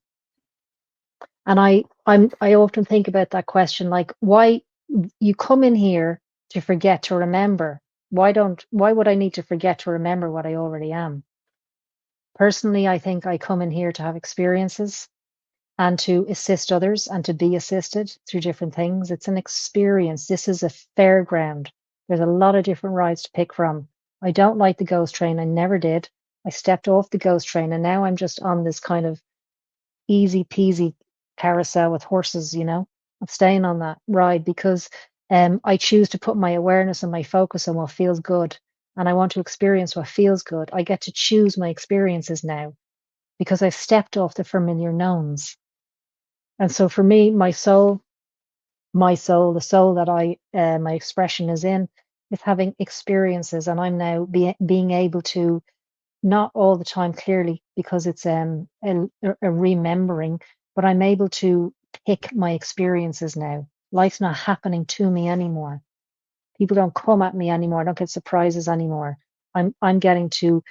And I often think about that question, like, why you come in here to forget to remember? Why would I need to forget to remember what I already am? Personally, I think I come in here to have experiences and to assist others and to be assisted through different things. It's an experience. This is a fairground. There's a lot of different rides to pick from. I don't like the ghost train. I never did. I stepped off the ghost train, and now I'm just on this kind of easy peasy carousel with horses, you know. I'm staying on that ride because I choose to put my awareness and my focus on what feels good, and I want to experience what feels good. I get to choose my experiences now because I've stepped off the familiar knowns. And so for me, the soul that my expression is in, is having experiences, and I'm now being able to, not all the time clearly because it's a remembering, but I'm able to pick my experiences now. Life's not happening to me anymore. People don't come at me anymore. I don't get surprises anymore. I'm getting to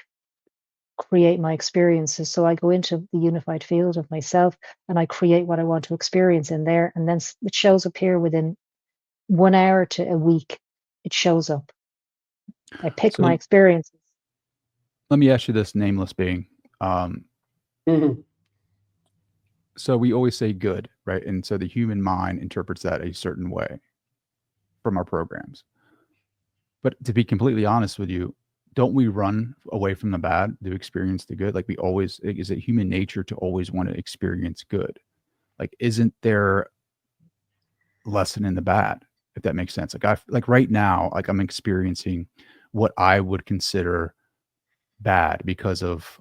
create my experiences. So I go into the unified field of myself and I create what I want to experience in there. And then it shows up here within 1 hour to a week. It shows up. I pick my experiences. Let me ask you this, nameless being. So we always say good, right? And so the human mind interprets that a certain way from our programs. But to be completely honest with you, don't we run away from the bad to experience the good? Like, is it human nature to always want to experience good? Like, isn't there lesson in the bad, if that makes sense? Like right now, like I'm experiencing what I would consider bad because of,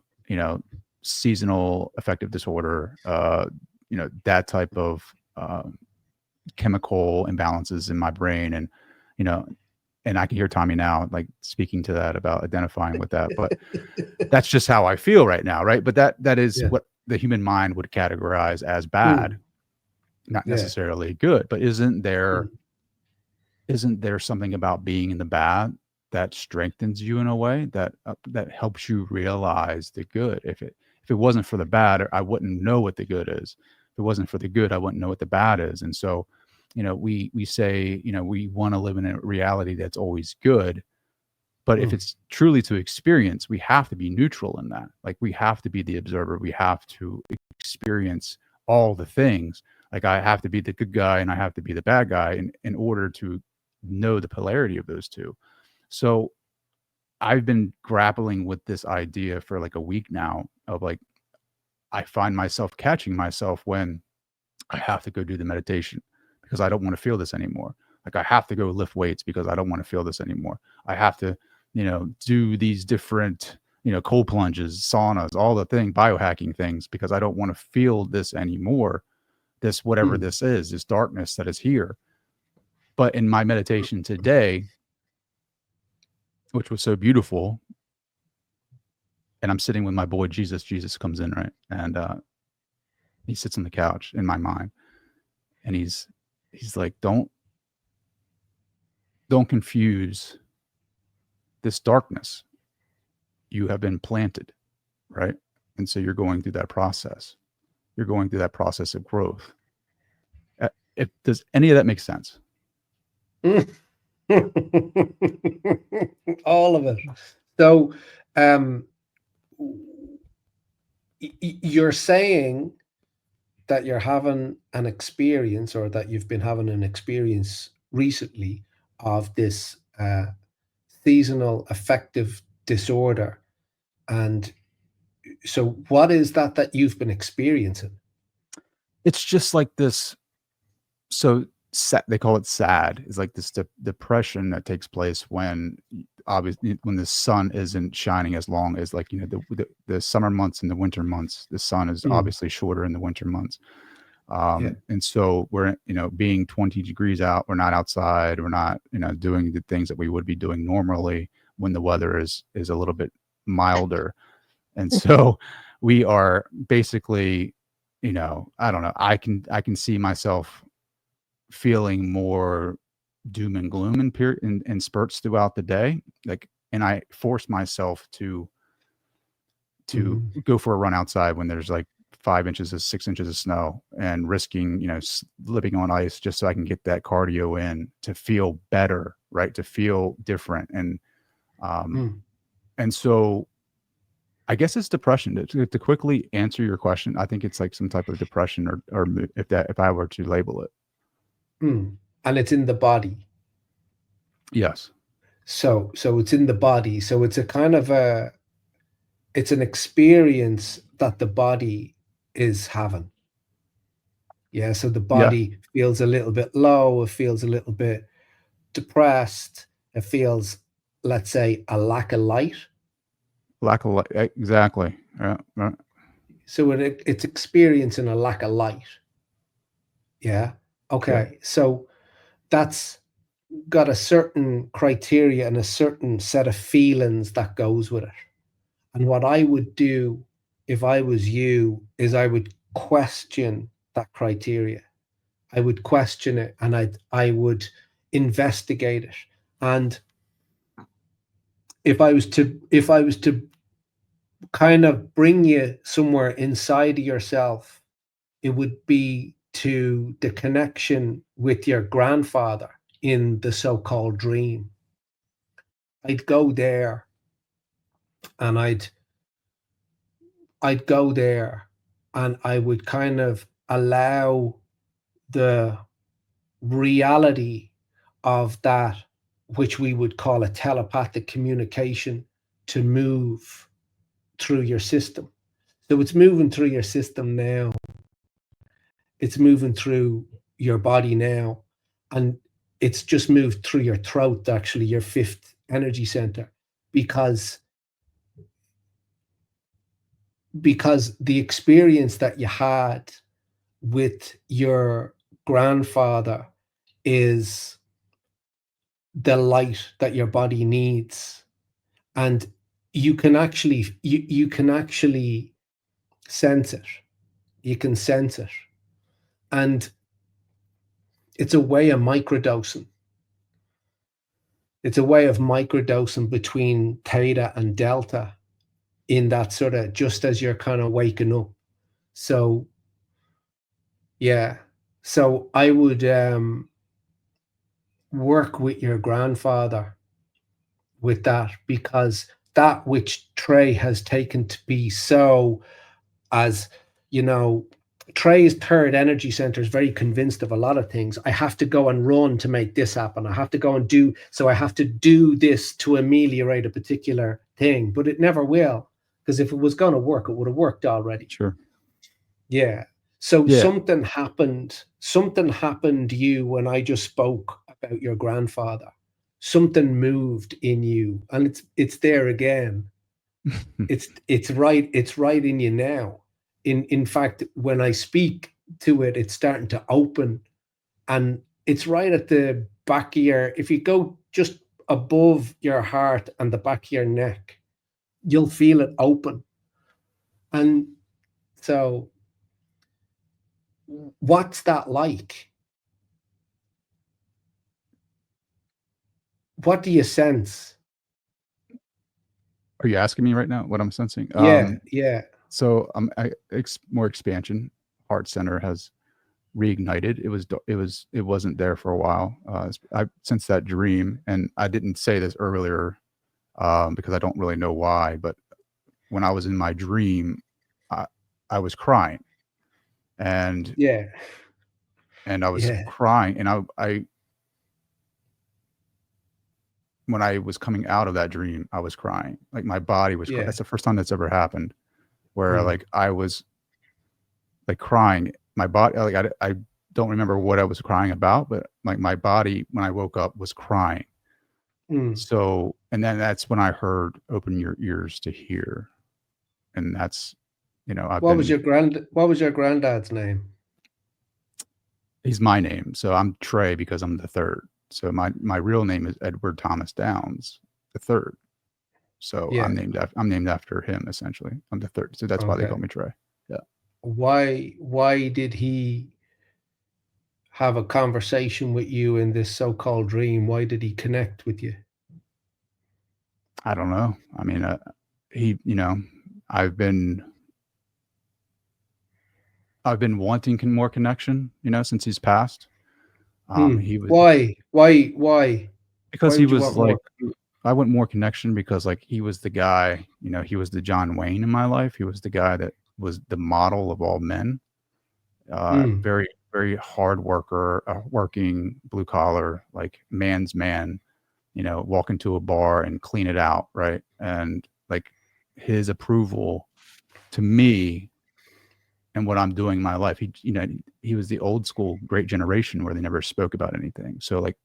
seasonal affective disorder, that type of chemical imbalances in my brain. And, and I can hear Tommy now, like speaking to that about identifying with that, but that's just how I feel right now. Right. But that is what the human mind would categorize as bad, not necessarily good. But isn't there something about being in the bad that strengthens you in a way that helps you realize the good? If it wasn't for the bad, I wouldn't know what the good is. If it wasn't for the good, I wouldn't know what the bad is. And so, we say, we want to live in a reality that's always good. But if it's truly to experience, we have to be neutral in that. Like, we have to be the observer. We have to experience all the things. Like, I have to be the good guy and I have to be the bad guy in order to know the polarity of those two. So I've been grappling with this idea for like a week now of like, I find myself catching myself when I have to go do the meditation because I don't want to feel this anymore. Like I have to go lift weights because I don't want to feel this anymore. I have to, do these different, cold plunges, saunas, all the biohacking things, because I don't want to feel this anymore. This, whatever this is, this darkness that is here. But in my meditation today, which was so beautiful, and I'm sitting with my boy, Jesus comes in, right? And, he sits on the couch in my mind, and he's like, don't confuse this darkness. You have been planted, right? And so you're going through that process. You're going through that process of growth. Does any of that make sense? All of it. So, you're saying that you're having an experience, or that you've been having an experience recently of this seasonal affective disorder. And so what is that you've been experiencing? It's just like this. So they call it SAD. It's like this depression that takes place when, obviously, when the sun isn't shining as long as, like, the summer months and the winter months. The sun is obviously shorter in the winter months. And so we're, being 20 degrees out, we're not outside, we're not, doing the things that we would be doing normally when the weather is a little bit milder. And so we are basically, I don't know, I can see myself feeling more doom and gloom in spurts throughout the day. Like, and I force myself to go for a run outside when there's like 5 inches or 6 inches of snow, and risking, slipping on ice just so I can get that cardio in to feel better, right? To feel different. And, and so I guess it's depression. To quickly answer your question, I think it's like some type of depression, or if I were to label it. And it's in the body. Yes. So it's in the body. So it's a kind of it's an experience that the body is having. Yeah. So the body feels a little bit low. It feels a little bit depressed. It feels, let's say, a lack of light. Lack of light. Exactly. Yeah. So it's experiencing a lack of light. Yeah. Okay. Yeah. So that's got a certain criteria and a certain set of feelings that goes with it. And what I would do if I was you is I would question that criteria. I would question it, and I would investigate it. And if I was to kind of bring you somewhere inside of yourself, it would be to the connection with your grandfather in the so-called dream. I'd go there, and I'd go there, and I would kind of allow the reality of that, which we would call a telepathic communication, to move through your system. So it's moving through your system now. It's moving through your body now. And it's just moved through your throat, actually, your fifth energy center, because the experience that you had with your grandfather is the light that your body needs. And you can actually sense it. You can sense it. And it's a way of microdosing. It's a way of microdosing between theta and delta, in that sort of, just as you're kind of waking up. So yeah. So I would work with your grandfather with that, because that which Trey has taken to be so, as Trey's third energy center is very convinced of a lot of things. I have to go and run to make this happen. I have to go and do, so I have to do this to ameliorate a particular thing, but it never will. Because if it was going to work, it would have worked already. Sure. Yeah. So Yeah. something happened to you when I just spoke about your grandfather. Something moved in you, and it's there again. It's right in you now. In fact, when I speak to it, it's starting to open, and it's right at the back of your, if you go just above your heart and the back of your neck, you'll feel it open. And so what's that like? What do you sense? Are you asking me right now what I'm sensing? Yeah. So more expansion. Heart center has reignited. It wasn't there for a while. Since that dream, and I didn't say this earlier because I don't really know why, but when I was in my dream, I was crying, and I was crying, and I when I was coming out of that dream, I was crying. Like my body was crying. That's the first time that's ever happened where like I was like crying. My body, like I don't remember what I was crying about, but like my body when I woke up was crying. So, and then that's when I heard "Open Your Ears to Hear," and that's, what was your granddad's name? He's my name, so I'm Trey because I'm the third. So my real name is Edward Thomas Downs the third. So I'm named after him essentially. I'm the third, so that's why they call me Trey. Yeah. Why did he have a conversation with you in this so-called dream? Why did he connect with you? I don't know. I mean, he, I've been wanting more connection, since he's passed. He was why? Because why he was like, I want more connection because like he was the guy, he was the John Wayne in my life. He was the guy that was the model of all men. Very, very hard worker, working blue collar, like man's man, walk into a bar and clean it out. Right. And like his approval to me and what I'm doing in my life, he was the old school great generation where they never spoke about anything. So like,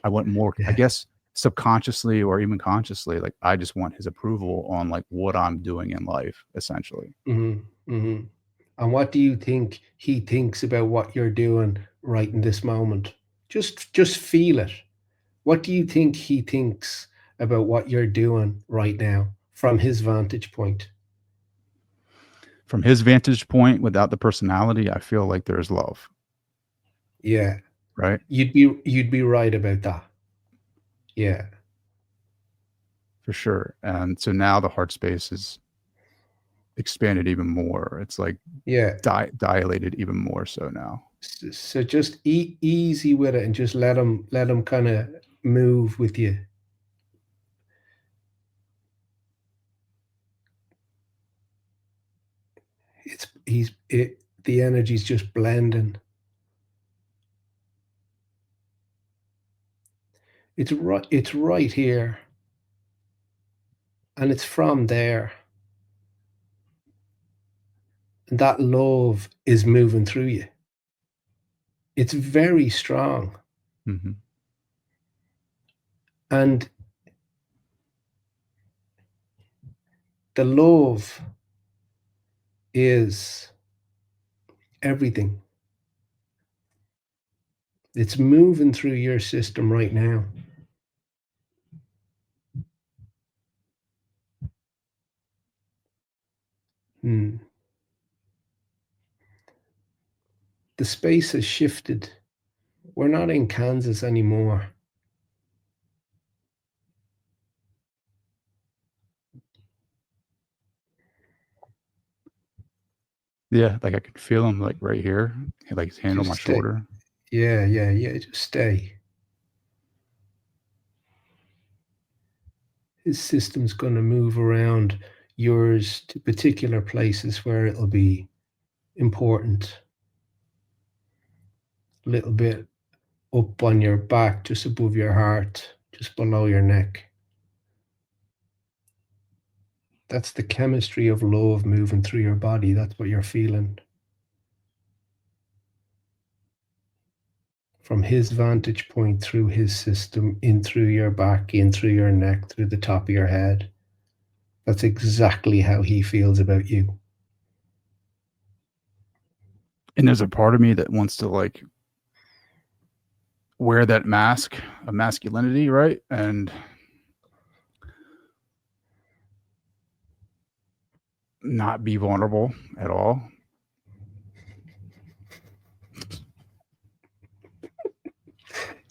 I want more, I guess subconsciously or even consciously, like I just want his approval on like what I'm doing in life, essentially. And what do you think he thinks about what you're doing right in this moment? Just feel it. What do you think he thinks about what you're doing right now from his vantage point? From his vantage point, without the personality, I feel like there's love. Yeah. Right. You'd be right about that. Yeah. For sure. And so now the heart space is expanded even more. It's like dilated even more so now. So just easy with it and just let him kind of move with you. The energy's just blending. It's right here. And it's from there. And that love is moving through you. It's very strong. Mm-hmm. And the love is everything. It's moving through your system right now. The space has shifted. We're not in Kansas anymore. Yeah, like I can feel him like right here, like his hand on my shoulder. Yeah. Just stay. His system's going to move around yours to particular places where it'll be important. A little bit up on your back, just above your heart, just below your neck. That's the chemistry of love moving through your body. That's what you're feeling. From his vantage point, through his system, in through your back, in through your neck, through the top of your head. That's exactly how he feels about you. And there's a part of me that wants to like wear that mask of masculinity, right? And not be vulnerable at all.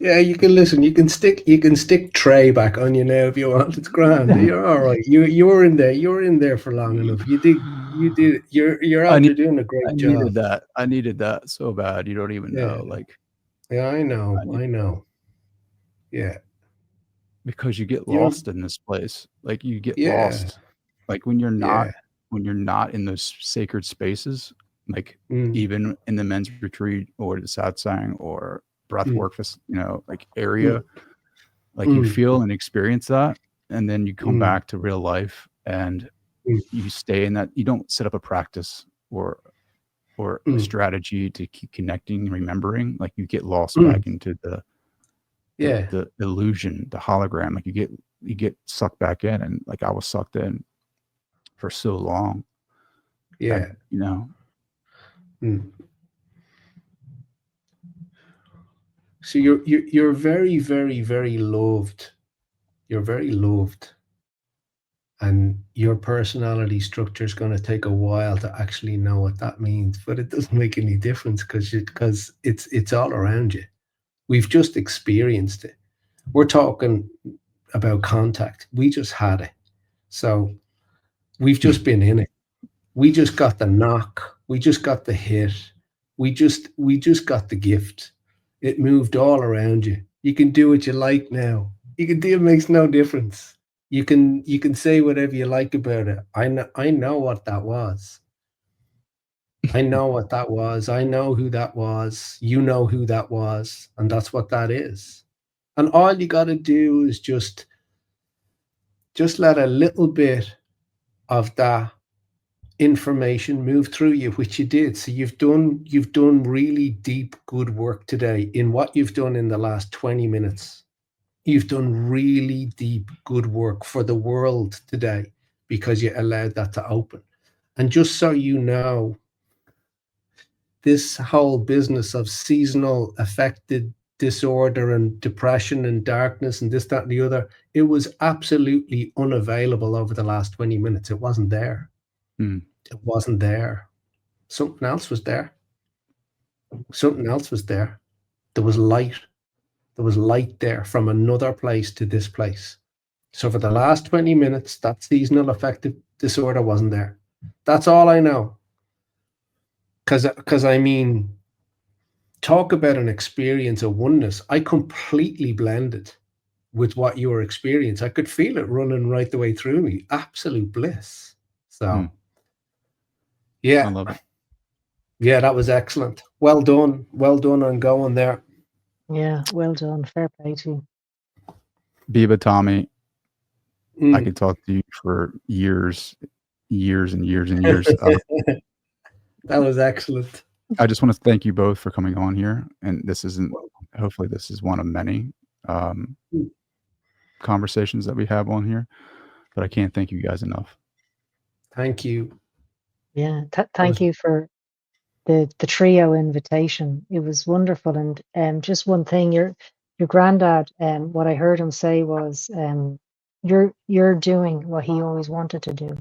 Yeah, you can listen. You can stick Trey back on you now if you want. It's grand. You're all right. You were in there. You were in there for long enough. You did. You're out there doing a great job. I needed that so bad. You don't even know. Like, yeah, I know. Yeah, because you get lost in this place. Like you get lost. Like when you're not in those sacred spaces. Like even in the men's retreat or the satsang or breath work, like area, like you feel and experience that, and then you come back to real life and you stay in that. You don't set up a practice or a strategy to keep connecting, remembering. Like you get lost back into the illusion, the hologram. Like you get sucked back in, and like I was sucked in for so long. Yeah, So you're very, very, very loved. You're very loved, and your personality structure is going to take a while to actually know what that means. But it doesn't make any difference because it's all around you. We've just experienced it. We're talking about contact. We just had it, so we've just been in it. We just got the knock. We just got the hit. We just got the gift. It moved all around you. You can do what you like now. You can do it, makes no difference. You can say whatever you like about it. I know what that was. I know what that was. I know who that was. You know who that was. And that's what that is. And all you got to do is just let a little bit of that information move through you, which you did. So you've done really deep, good work today in what you've done in the last 20 minutes. You've done really deep, good work for the world today because you allowed that to open. And just so you know, this whole business of seasonal affected disorder and depression and darkness and this, that, and the other, it was absolutely unavailable over the last 20 minutes. It wasn't there. It wasn't there. Something else was there. Something else was there. There was light. There was light there from another place to this place. So for the last 20 minutes, that seasonal affective disorder wasn't there. That's all I know. Because I mean, talk about an experience of oneness. I completely blended with what you were experiencing. I could feel it running right the way through me. Absolute bliss. So, yeah. I love it. Yeah, that was excellent. Well done. Well done on going there. Yeah, well done. Fair play to you. Biba, Tommy, I could talk to you for years and years and years. That was excellent. I just want to thank you both for coming on here. And hopefully this is one of many conversations that we have on here, but I can't thank you guys enough. Thank you. Yeah. Thank you for the trio invitation. It was wonderful. And just one thing, your granddad, what I heard him say was, you're doing what he always wanted to do.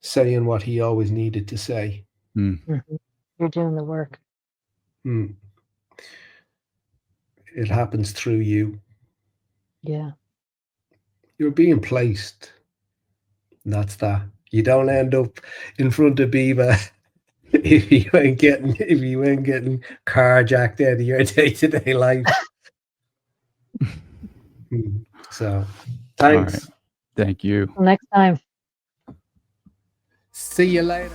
Saying what he always needed to say. Mm-hmm. You're doing the work. It happens through you. Yeah. You're being placed. That's that. You don't end up in front of Biba if you ain't getting carjacked out of your day-to-day life. So, thanks. All right. Thank you. Next time. See you later.